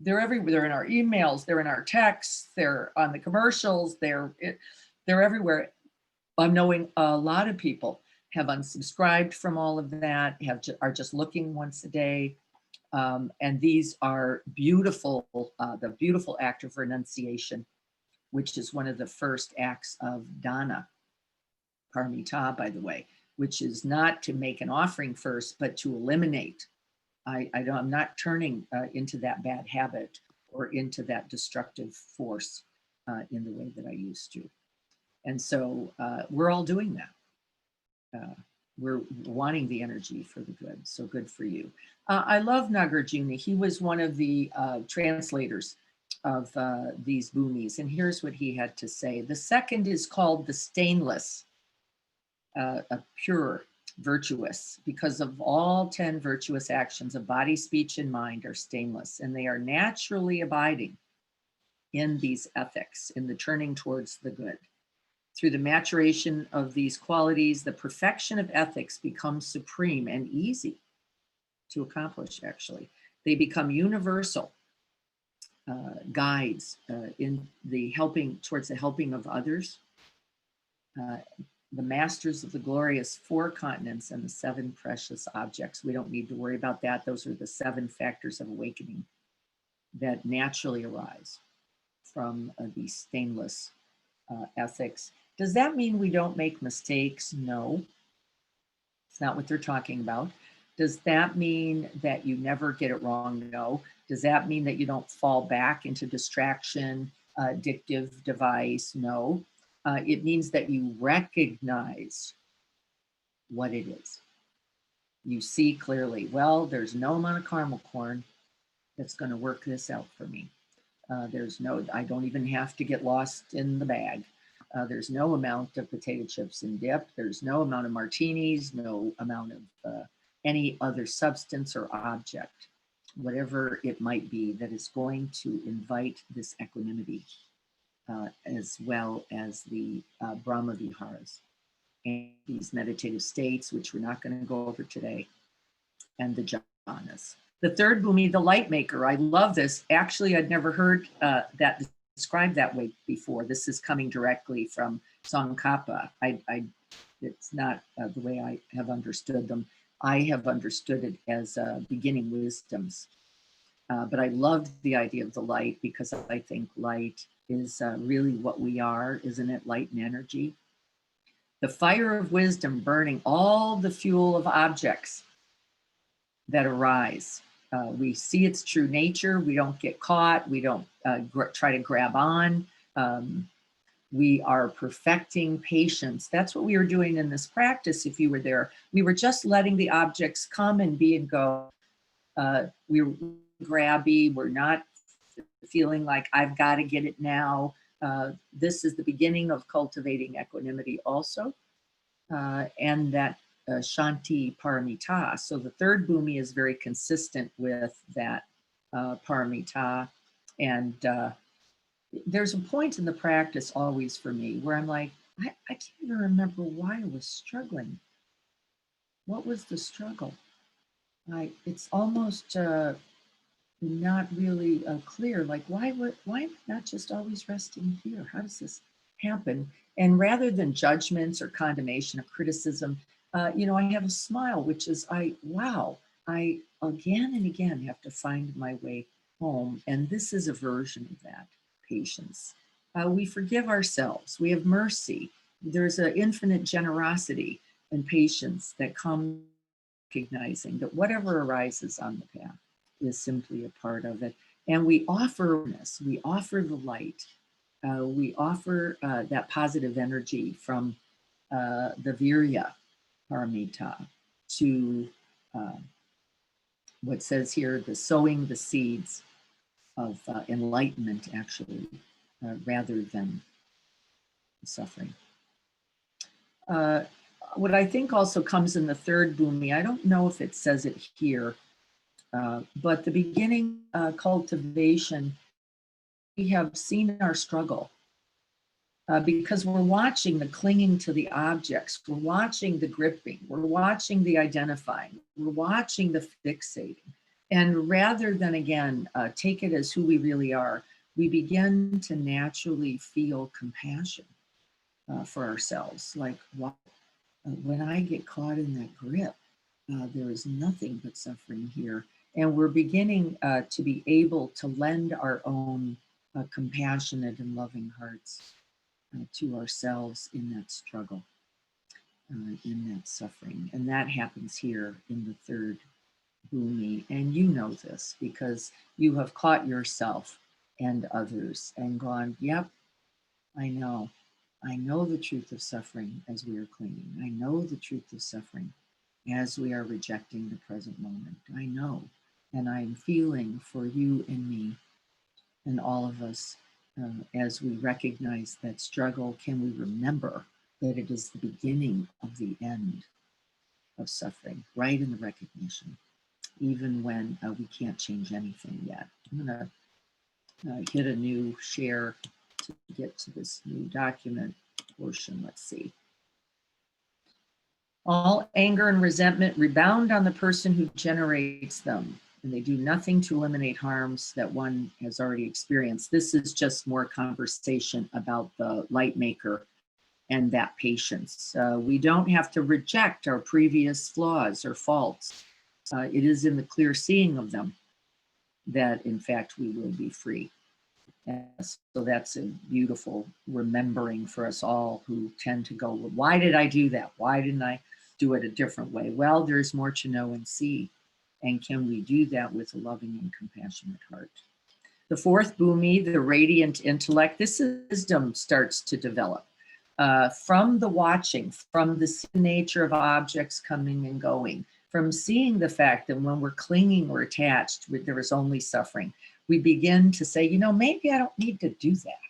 A: They're everywhere. They're in our emails. They're in our texts. They're on the commercials. They're everywhere. I'm knowing a lot of people have unsubscribed from all of that. Are just looking once a day, and these are beautiful. The beautiful act of renunciation, which is one of the first acts of dana, paramita, by the way, which is not to make an offering first, but to eliminate. I'm not turning into that bad habit or into that destructive force in the way that I used to. And so we're all doing that. We're wanting the energy for the good. So good for you. I love Nagarjuna. He was one of the translators of these bhumis. And here's what he had to say. The second is called the stainless, a pure, virtuous, because of all 10 virtuous actions of body, speech, and mind are stainless, and they are naturally abiding in these ethics, in the turning towards the good. Through the maturation of these qualities, the perfection of ethics becomes supreme and easy to accomplish, actually. They become universal guides in the helping, towards the helping of others, the masters of the glorious 4 continents and the 7 precious objects. We don't need to worry about that. Those are the 7 factors of awakening that naturally arise from these stainless ethics. Does that mean we don't make mistakes? No, it's not what they're talking about. Does that mean that you never get it wrong? No. Does that mean that you don't fall back into distraction, addictive device? No. It means that you recognize what it is. You see clearly, well, there's no amount of caramel corn that's going to work this out for me. I don't even have to get lost in the bag. There's no amount of potato chips and dip. There's no amount of martinis, no amount of any other substance or object, whatever it might be, that is going to invite this equanimity, as well as the Brahma Viharas and these meditative states, which we're not going to go over today, and the jhanas. The third bhumi, the light maker. I love this. Actually, I'd never heard that described that way before. This is coming directly from Tsongkhapa. It's not the way I have understood them. I have understood it as beginning wisdoms. But I loved the idea of the light, because I think light is really what we are, isn't it? Light and energy. The fire of wisdom burning all the fuel of objects that arise. We see its true nature. We don't get caught. We don't try to grab on. We are perfecting patience. That's what we were doing in this practice. If you were there, we were just letting the objects come and be and go. We were grabby. We're not feeling like I've got to get it now. This is the beginning of cultivating equanimity also, and that Shanti Paramita. So the third bhumi is very consistent with that Paramita. And there's a point in the practice always for me where I'm like, I can't even remember why I was struggling. What was the struggle? It's almost not really clear. Like, why am I not just always resting here? How does this happen? And rather than judgments or condemnation or criticism, I have a smile, which is, I again and again have to find my way home. And this is a version of that patience. We forgive ourselves. We have mercy. There's an infinite generosity and patience that comes recognizing that whatever arises on the path is simply a part of it. And we offer this, we offer the light, we offer that positive energy from the Virya Paramita to what says here, the sowing the seeds of enlightenment, actually, rather than suffering. What I think also comes in the third bhumi, I don't know if it says it here, but the beginning cultivation, we have seen our struggle. because we're watching the clinging to the objects, we're watching the gripping, we're watching the identifying, we're watching the fixating. And rather than, again, take it as who we really are, we begin to naturally feel compassion for ourselves. Like, wow, when I get caught in that grip, there is nothing but suffering here. And we're beginning to be able to lend our own compassionate and loving hearts to ourselves in that struggle, in that suffering. And that happens here in the third bhumi. And you know this because you have caught yourself and others and gone, yep, I know. I know the truth of suffering as we are clinging. I know the truth of suffering as we are rejecting the present moment. I know. And I'm feeling for you and me and all of us as we recognize that struggle. Can we remember that it is the beginning of the end of suffering, right in the recognition, even when we can't change anything yet. I'm going to hit a new share to get to this new document portion. Let's see. All anger and resentment rebound on the person who generates them, and they do nothing to eliminate harms that one has already experienced. This is just more conversation about the light maker and that patience. We don't have to reject our previous flaws or faults. It is in the clear seeing of them that, in fact, we will be free. So that's a beautiful remembering for us all who tend to go, well, why did I do that? Why didn't I do it a different way? Well, there's more to know and see. And can we do that with a loving and compassionate heart? The fourth bhumi, the radiant intellect, this wisdom starts to develop from the watching, from the nature of objects coming and going, from seeing the fact that when we're clinging or attached, there is only suffering. We begin to say, you know, maybe I don't need to do that.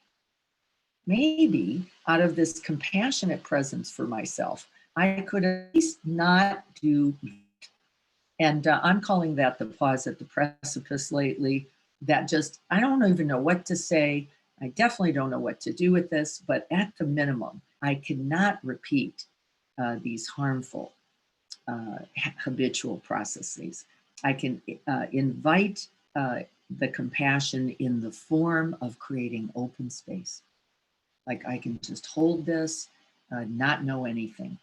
A: Maybe out of this compassionate presence for myself, I could at least not do that. And I'm calling that the pause at the precipice lately. That just, I don't even know what to say. I definitely don't know what to do with this, but at the minimum, I cannot repeat these harmful habitual processes. I can invite the compassion in the form of creating open space. Like I can just hold this, not know anything.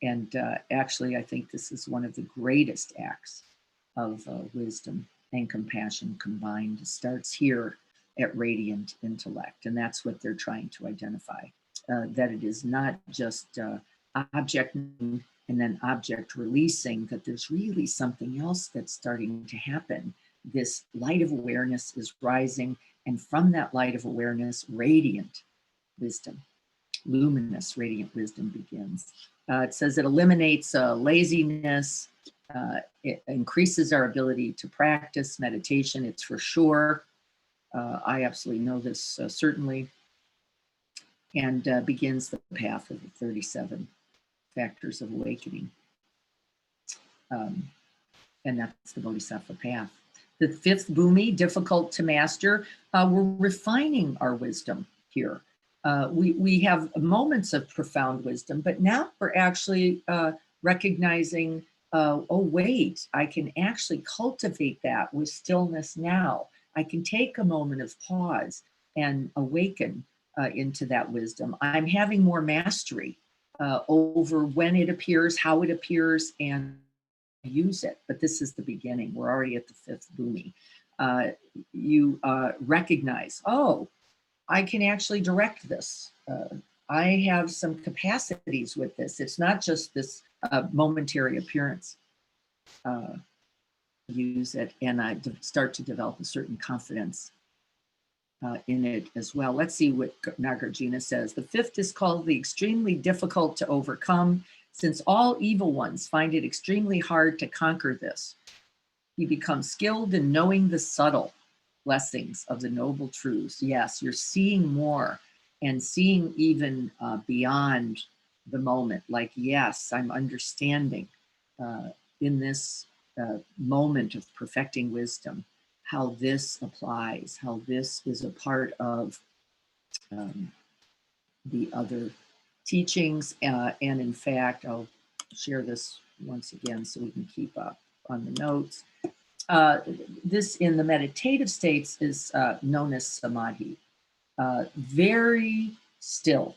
A: And actually, I think this is one of the greatest acts of wisdom and compassion combined. It starts here at radiant intellect. And that's what they're trying to identify, that it is not just object and then object releasing, that there's really something else that's starting to happen. This light of awareness is rising, and from that light of awareness, radiant wisdom, luminous radiant wisdom begins. It says it eliminates laziness, it increases our ability to practice meditation, it's for sure. I absolutely know this certainly, and begins the path of the 37 factors of awakening. And that's the Bodhisattva path. The fifth bhumi, difficult to master. We're refining our wisdom here. We have moments of profound wisdom, but now we're actually recognizing, oh, wait, I can actually cultivate that with stillness now. I can take a moment of pause and awaken into that wisdom. I'm having more mastery over when it appears, how it appears, and use it. But this is the beginning. We're already at the fifth bhumi. You recognize, oh, I can actually direct this. I have some capacities with this. It's not just this momentary appearance. Use it, and I start to develop a certain confidence in it as well. Let's see what Nagarjuna says. The fifth is called the extremely difficult to overcome, since all evil ones find it extremely hard to conquer this. He becomes skilled in knowing the subtle blessings of the noble truths. Yes, you're seeing more and seeing even beyond the moment. Like, yes, I'm understanding in this moment of perfecting wisdom how this applies, how this is a part of the other teachings. And in fact, I'll share this once again so we can keep up on the notes. This in the meditative states is known as samadhi. Very still,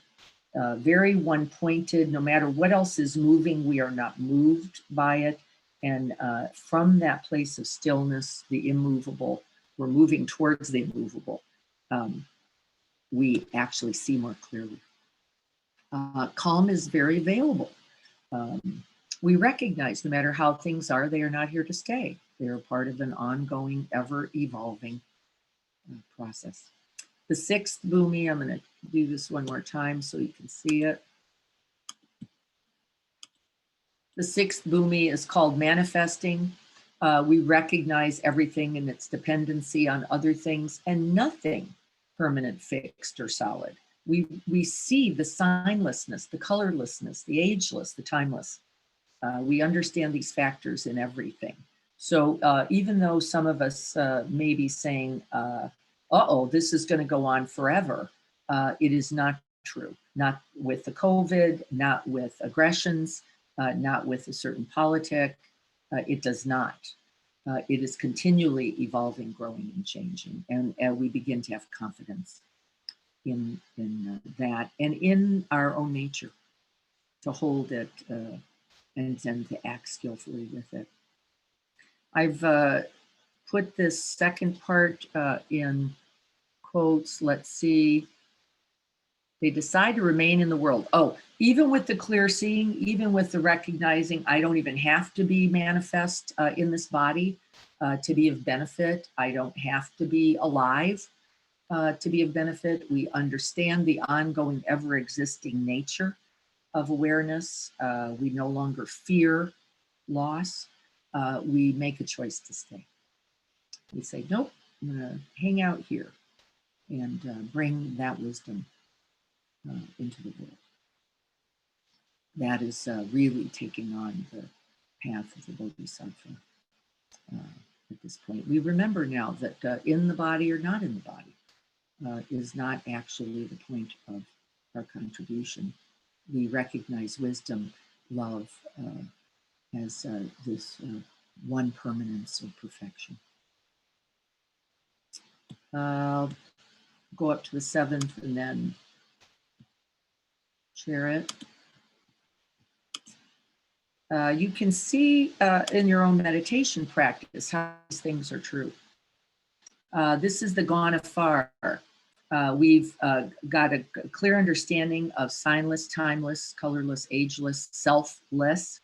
A: very one-pointed. No matter what else is moving, we are not moved by it. And from that place of stillness, the immovable, we're moving towards the immovable. We actually see more clearly. Calm is very available. We recognize no matter how things are, they are not here to stay. They are part of an ongoing, ever-evolving process. The sixth bhumi, I'm going to do this one more time so you can see it. The sixth bhumi is called manifesting. We recognize everything in its dependency on other things and nothing permanent, fixed, or solid. We see the signlessness, the colorlessness, the ageless, the timeless. We understand these factors in everything. So even though some of us may be saying, uh-oh, this is going to go on forever, it is not true. Not with the COVID, not with aggressions, not with a certain politic. It does not. It is continually evolving, growing, and changing. And we begin to have confidence in that and in our own nature to hold it and then to act skillfully with it. I've put this second part in quotes. Let's see. They decide to remain in the world. Oh, even with the clear seeing, even with the recognizing, I don't even have to be manifest in this body to be of benefit. I don't have to be alive to be of benefit. We understand the ongoing, ever-existing nature of awareness. We no longer fear loss. We make a choice to stay. We say, nope, I'm going to hang out here and bring that wisdom into the world. That is really taking on the path of the Bodhisattva at this point. We remember now that in the body or not in the body is not actually the point of our contribution. We recognize wisdom, love as this one permanence or perfection. I'll go up to the seventh and then share it. You can see in your own meditation practice how these things are true. This is the gone afar. We've got a clear understanding of signless, timeless, colorless, ageless, selfless,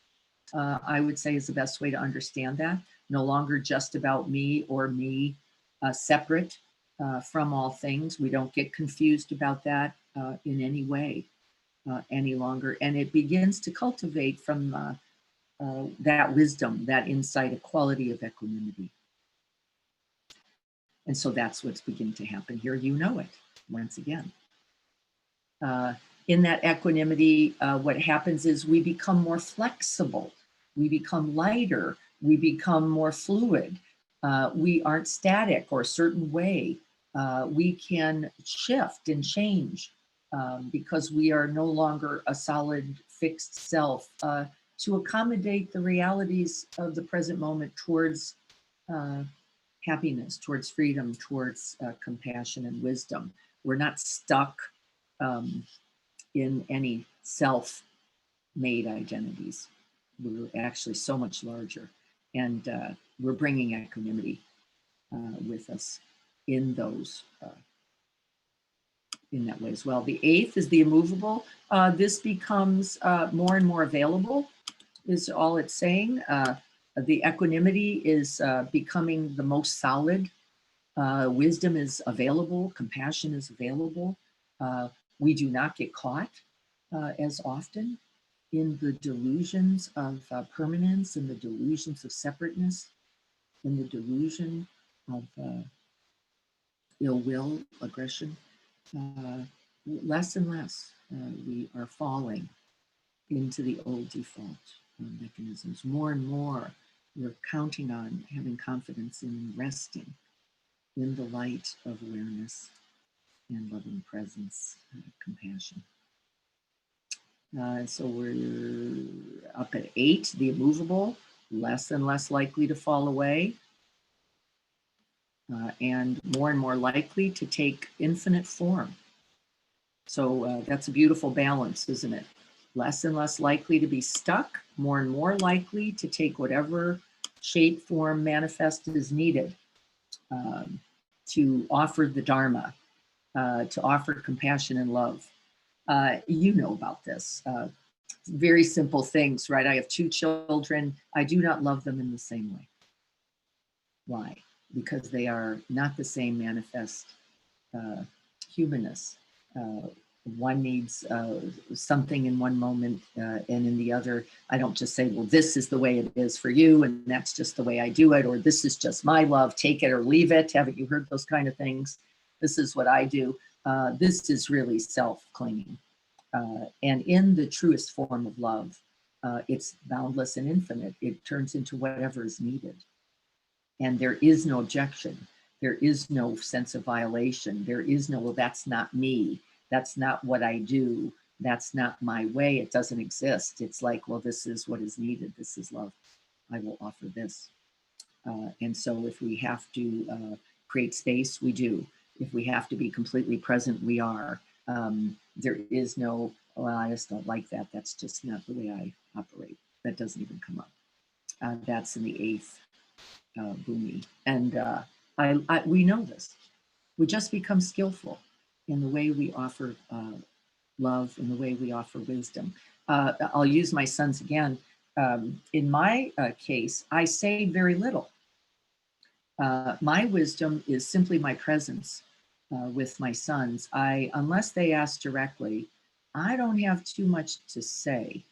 A: I would say is the best way to understand that. No longer just about me or me, separate from all things. We don't get confused about that in any way any longer. And it begins to cultivate from that wisdom, that insight, a quality of equanimity. And so that's what's beginning to happen here. You know it, once again. In that equanimity, what happens is we become more flexible. We become lighter. We become more fluid. We aren't static or a certain way. We can shift and change because we are no longer a solid, fixed self to accommodate the realities of the present moment towards happiness, towards freedom, towards compassion and wisdom. We're not stuck in any self-made identities. We're actually so much larger, and we're bringing equanimity with us in those in that way as well. The eighth is the immovable. This becomes more and more available, is all it's saying. The equanimity is becoming the most solid. Wisdom is available. Compassion is available. We do not get caught as often in the delusions of permanence, in the delusions of separateness, in the delusion of ill will, aggression. Less and less we are falling into the old default mechanisms. More and more we're counting on having confidence in resting in the light of awareness and loving presence, compassion. So we're up at 8, the immovable, less and less likely to fall away, and more likely to take infinite form. So that's a beautiful balance, isn't it? Less and less likely to be stuck, more and more likely to take whatever shape, form, manifest is needed, to offer the Dharma, to offer compassion and love. You know about this. Very simple things, right? I have 2 children. I do not love them in the same way. Why? Because they are not the same manifest humanness. One needs something in one moment, and in the other, I don't just say, well, this is the way it is for you, and that's just the way I do it, or this is just my love, take it or leave it. Haven't you heard those kind of things? This is what I do. This is really self-clinging. And in the truest form of love, it's boundless and infinite. It turns into whatever is needed. And there is no objection. There is no sense of violation. There is no, well, that's not me. That's not what I do. That's not my way. It doesn't exist. It's like, well, this is what is needed. This is love. I will offer this. And so if we have to create space, we do. If we have to be completely present, we are. There is no, well, I just don't like that. That's just not the way I operate. That doesn't even come up. That's in the 8th bhumi. And we know this. We just become skillful in the way we offer love, in the way we offer wisdom. I'll use my sons again. In my case, I say very little. My wisdom is simply my presence with my sons. Unless they ask directly, I don't have too much to say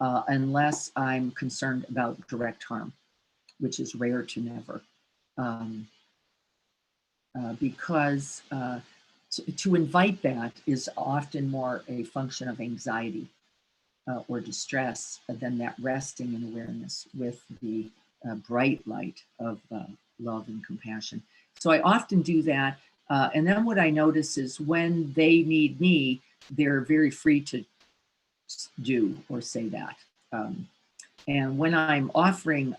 A: unless I'm concerned about direct harm, which is rare to never. Because to invite that is often more a function of anxiety or distress than that resting in awareness with the bright light of love and compassion. So I often do that. And then what I notice is when they need me, they're very free to do or say that. And when I'm offering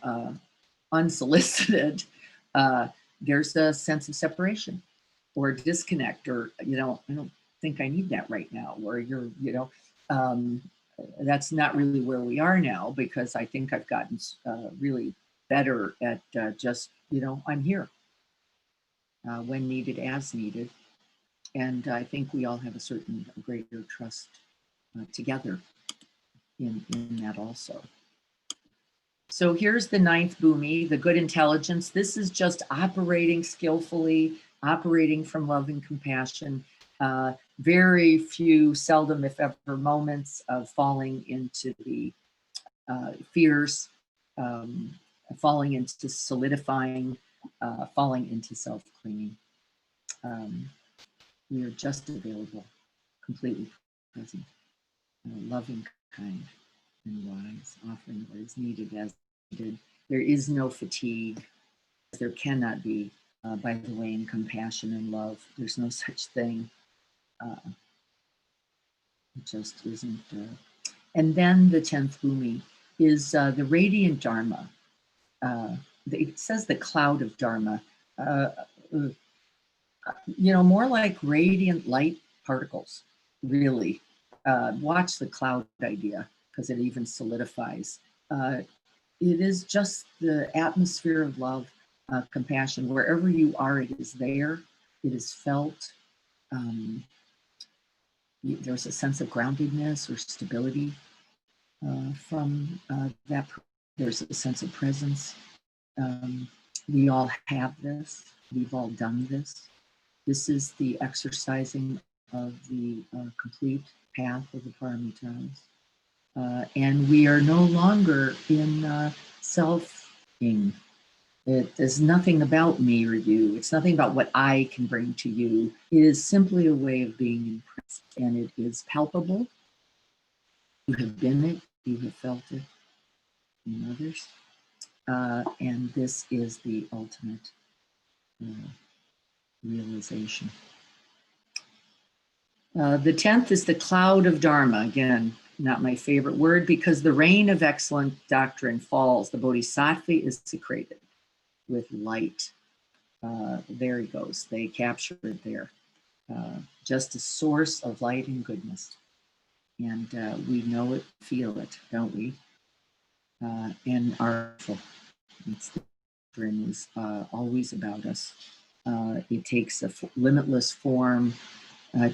A: unsolicited, there's a sense of separation or disconnect, or, I don't think I need that right now, or that's not really where we are now, because I think I've gotten really better at just, I'm here when needed, as needed. And I think we all have a certain greater trust together in that also. So here's the 9th bhumi, the good intelligence. This is just operating skillfully, operating from love and compassion. Very few, seldom if ever, moments of falling into the fears, falling into solidifying, falling into self-clinging. We are just available, completely present, loving, kind, and wise, offering what is needed as needed. There is no fatigue. There cannot be, by the way, in compassion and love. There's no such thing. It just isn't. And then the 10th bhumi is the radiant Dharma. It says the cloud of Dharma. More like radiant light particles, really. Watch the cloud idea, because it even solidifies. It is just the atmosphere of love, compassion. Wherever you are, it is there. It is felt. There's a sense of groundedness or stability from that. There's a sense of presence. We all have this. We've all done this. This is the exercising of the complete path of the paramitas. And we are no longer in self-ing. It is nothing about me or you. It's nothing about what I can bring to you. It is simply a way of being in presence, and it is palpable. You have been it, you have felt it in others. And this is the ultimate realization. The 10th is the cloud of Dharma. Again, not my favorite word, because the rain of excellent doctrine falls. The bodhisattva is secreted with light. There he goes. They capture it there. Just a source of light and goodness. And we know it, feel it, don't we? And are it's the doctrine is always about us. It takes a limitless form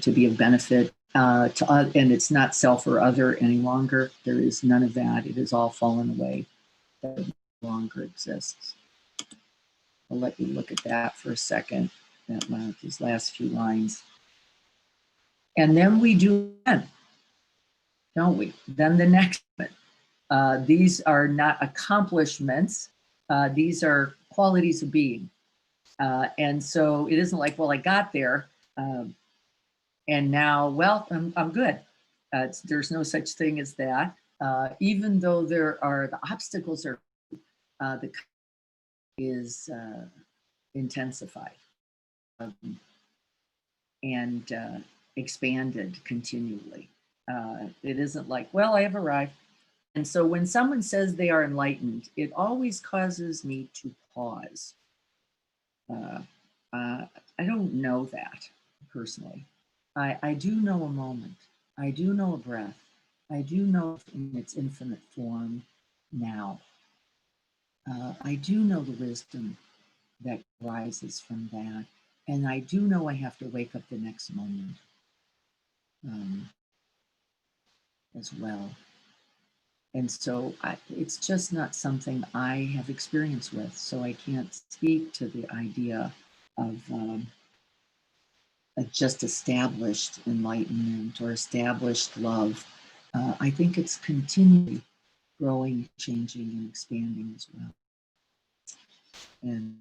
A: to be of benefit to us, and it's not self or other any longer. There is none of that. It has all fallen away. That no longer exists. I'll let you look at that for a second. These last few lines. And then we do again, don't we? Then the next one. These are not accomplishments. These are qualities of being. And so it isn't like, well, I got there and now, well, I'm good. There's no such thing as that. Even though there are, the obstacles are, the is intensified and expanded continually. It isn't like, well, I have arrived. And so when someone says they are enlightened, it always causes me to pause. I don't know that personally. I do know a moment. I do know a breath. I do know in its infinite form now. I do know the wisdom that rises from that. And I do know I have to wake up the next moment as well. And so it's just not something I have experience with. So I can't speak to the idea of just established enlightenment or established love. I think it's continually growing, changing, and expanding as well. And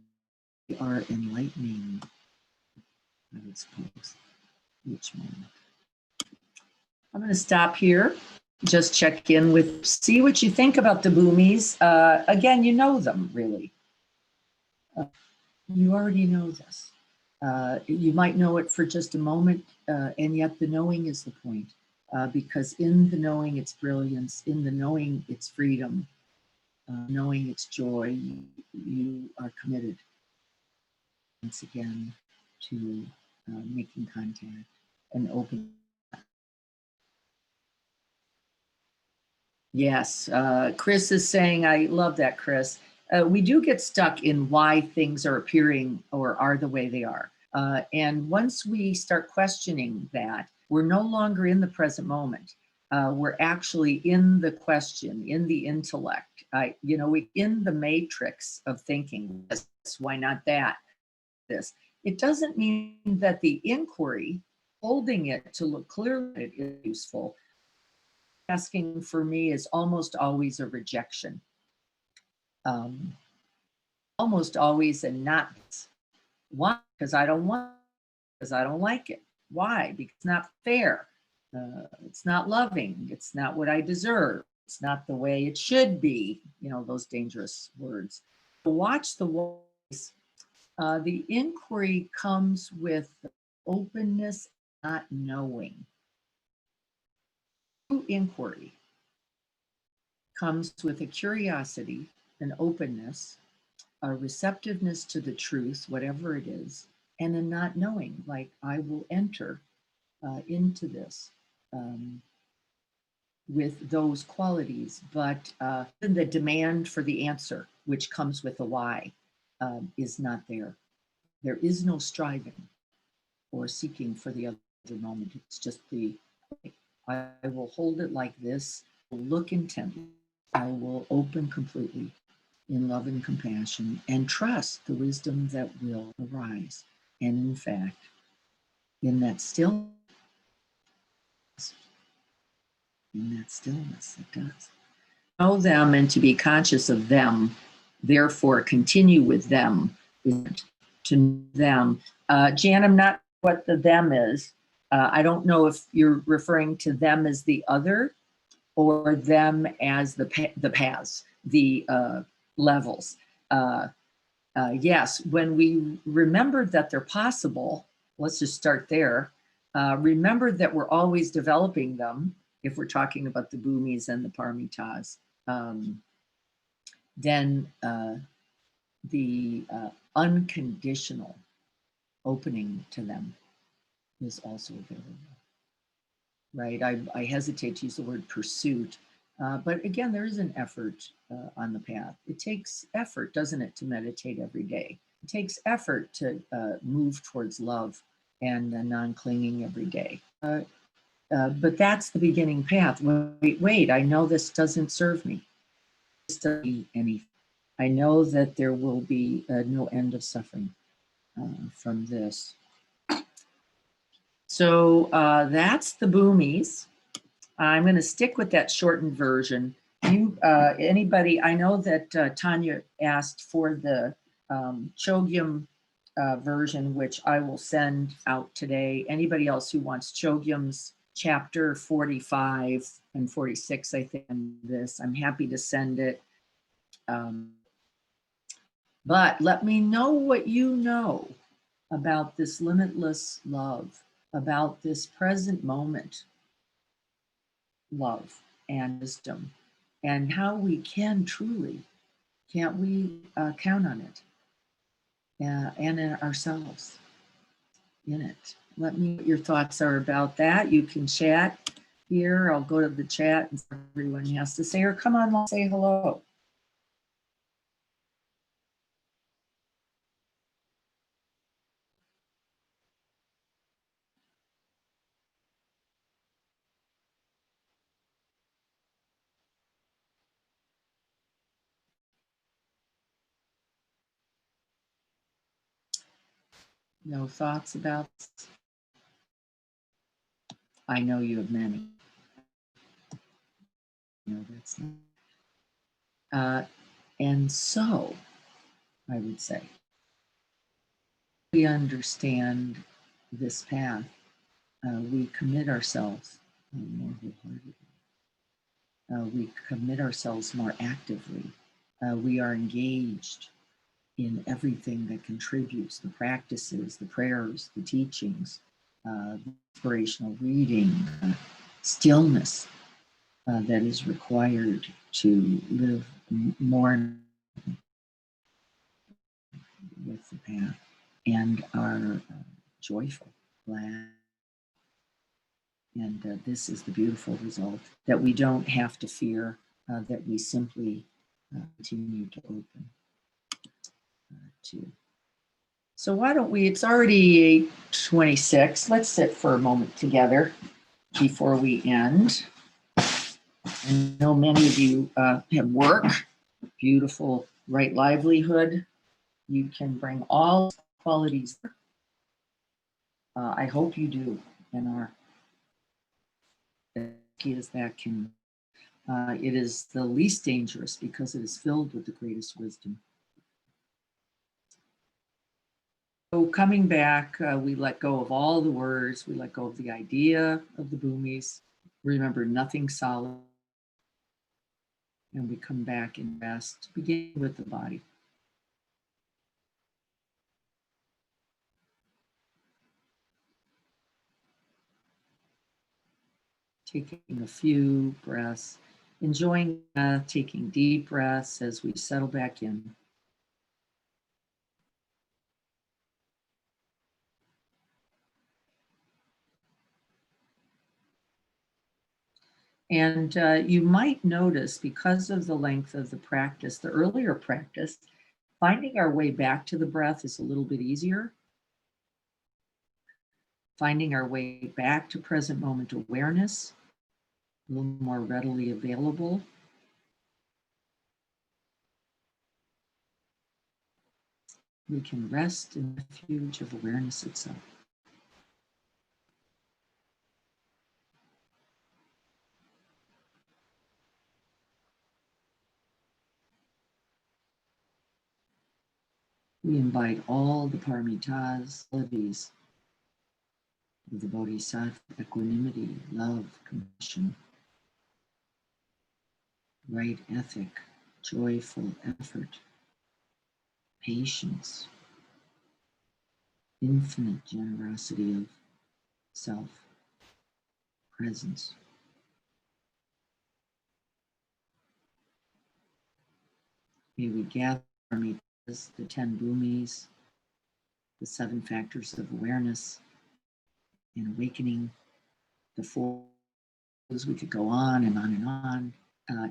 A: we are enlightening, I would suppose, each moment. I'm going to stop here. Just check in with, see what you think about the Boomies. Again, you know them, really. You already know this. You might know it for just a moment, and yet the knowing is the point. Because in the knowing, it's brilliance. In the knowing, it's freedom. Knowing it's joy. You are committed, once again, to making contact and opening. Yes, Chris is saying, I love that, Chris. We do get stuck in why things are appearing or are the way they are. And once we start questioning that, we're no longer in the present moment. We're actually in the question, in the intellect, we in the matrix of thinking, this, why not that, this. It doesn't mean that the inquiry, holding it to look clearly is useful. Asking for me is almost always a rejection. Almost always a not. Why? Because I don't want, because I don't like it. Why? Because it's not fair. It's not loving. It's not what I deserve. It's not the way it should be. Those dangerous words. Watch the voice. The inquiry comes with openness, not knowing. True inquiry comes with a curiosity, an openness, a receptiveness to the truth, whatever it is, and a not knowing, like I will enter into this with those qualities, but the demand for the answer, which comes with a why, is not there. There is no striving or seeking for the other moment. It's just I will hold it like this, look intently, I will open completely in love and compassion and trust the wisdom that will arise. And in fact, in that stillness, it does. Know them and to be conscious of them, therefore continue with them, to know them. Jan, I'm not what the them is. I don't know if you're referring to them as the other or them as the paths, the levels. Yes, when we remember that they're possible, let's just start there. Remember that we're always developing them if we're talking about the bhumis and the paramitas. Then the unconditional opening to them is also available, right? I hesitate to use the word pursuit, but again, there is an effort on the path. It takes effort, doesn't it, to meditate every day? It takes effort to move towards love and non-clinging every day. But that's the beginning path. Wait, I know this doesn't serve me. This doesn't mean anything. I know that there will be no end of suffering from this. So that's the bhumis. I'm going to stick with that shortened version. Anybody, I know that Tanya asked for the Chogyam version, which I will send out today. Anybody else who wants Chogyam's chapter 45 and 46, I think, this, I'm happy to send it. But let me know what you know about this limitless love, about this present moment love and wisdom, and how we can truly, can't we count on it and in ourselves in it. Let me know what your thoughts are about that. You can chat here. I'll go to the chat and everyone has to say, or come on, say hello. No thoughts about this? I know you have many. No, that's not. And so, I would say, we understand this path. We commit ourselves more wholeheartedly. We commit ourselves more actively. We are engaged in everything that contributes, the practices, the prayers, the teachings, inspirational reading, stillness that is required to live more with the path, and are joyful, glad. And this is the beautiful result, that we don't have to fear, that we simply continue to open to. So why don't we, it's already 8:26. Let's sit for a moment together before we end. I know many of you have work, beautiful, right livelihood. You can bring all qualities. I hope you do, and are as that can. It is the least dangerous because it is filled with the greatest wisdom. So coming back, we let go of all the words. We let go of the idea of the bhumis. Remember, nothing solid. And we come back and rest, beginning with the body. Taking a few breaths, enjoying taking deep breaths as we settle back in. And you might notice, because of the length of the practice, the earlier practice, finding our way back to the breath is a little bit easier. Finding our way back to present moment awareness, a little more readily available. We can rest in the refuge of awareness itself. We invite all the paramitas, qualities of the bodhisattva: equanimity, love, compassion, right ethic, joyful effort, patience, infinite generosity of self, presence. May we gather from each other the 10 bhumis, the 7 factors of awareness and awakening, the 4. We could go on and on and on.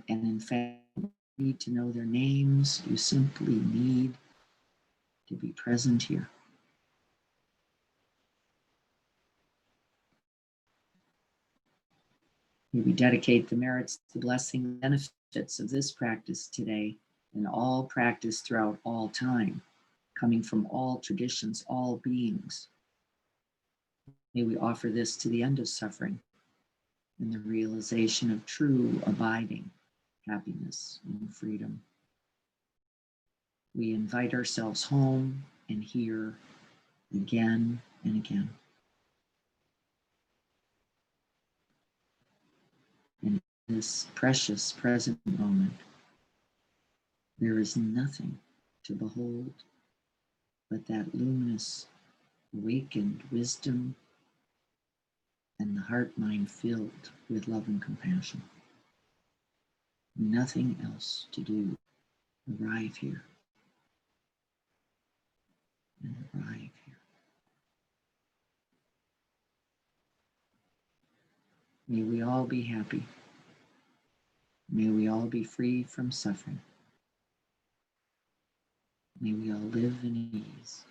A: And in fact, you need to know their names. You simply need to be present here. May we dedicate the merits, the blessing, benefits of this practice today and all practice throughout all time, coming from all traditions, all beings. May we offer this to the end of suffering and the realization of true abiding happiness and freedom. We invite ourselves home and here again and again. In this precious present moment, there is nothing to behold but that luminous, awakened wisdom and the heart-mind filled with love and compassion. Nothing else to do. Arrive here and arrive here. May we all be happy. May we all be free from suffering. May we all live in ease.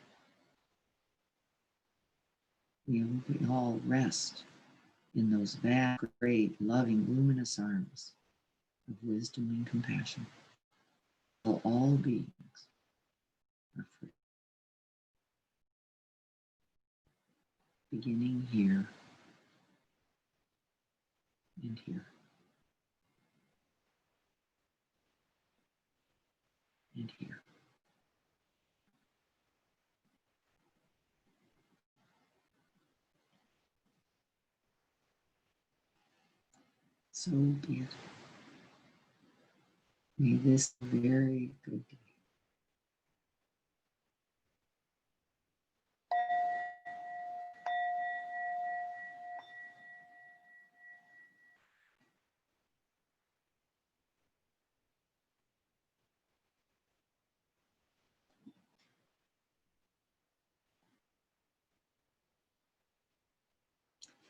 A: May we all rest in those vast, great, loving, luminous arms of wisdom and compassion. All beings are free. Beginning here and here and here. So be it. May this be a very good day.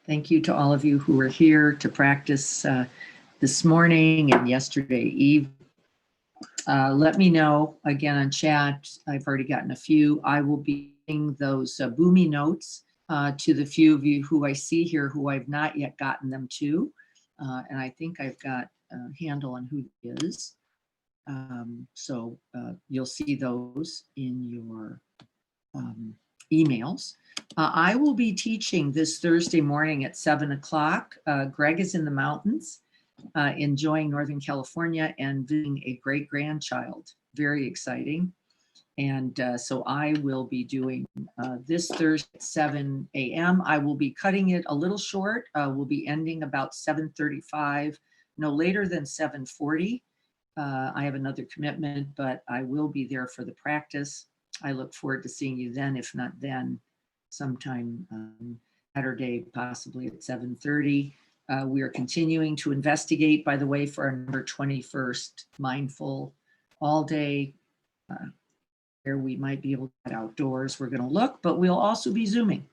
A: Thank you to all of you who were here to practice this morning and yesterday evening. Let me know again on chat. I've already gotten a few. I will be giving those Bhumi notes to the few of you who I see here who I've not yet gotten them to. And I think I've got a handle on who it is. So you'll see those in your emails. I will be teaching this Thursday morning at 7 o'clock. Greg is in the mountains, enjoying Northern California and visiting a great-grandchild. Very exciting. And so I will be doing this Thursday at 7 a.m. I will be cutting it a little short. We'll be ending about 7:35, no later than 7:40. I have another commitment, but I will be there for the practice. I look forward to seeing you then, if not then, sometime Saturday, possibly at 7:30. We are continuing to investigate, by the way, for our November 21st mindful all day, where we might be able to get outdoors. We're going to look, but we'll also be Zooming.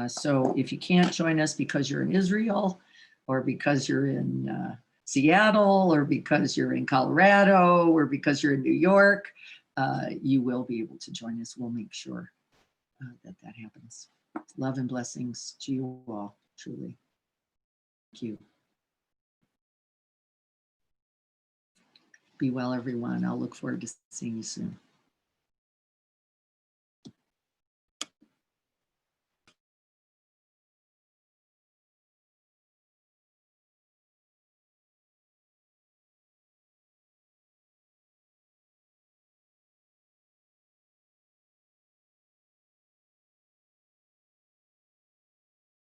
A: So if you can't join us because you're in Israel or because you're in Seattle or because you're in Colorado or because you're in New York, you will be able to join us. We'll make sure that happens. Love and blessings to you all, truly. Thank you. Be well, everyone. I'll look forward to seeing you soon.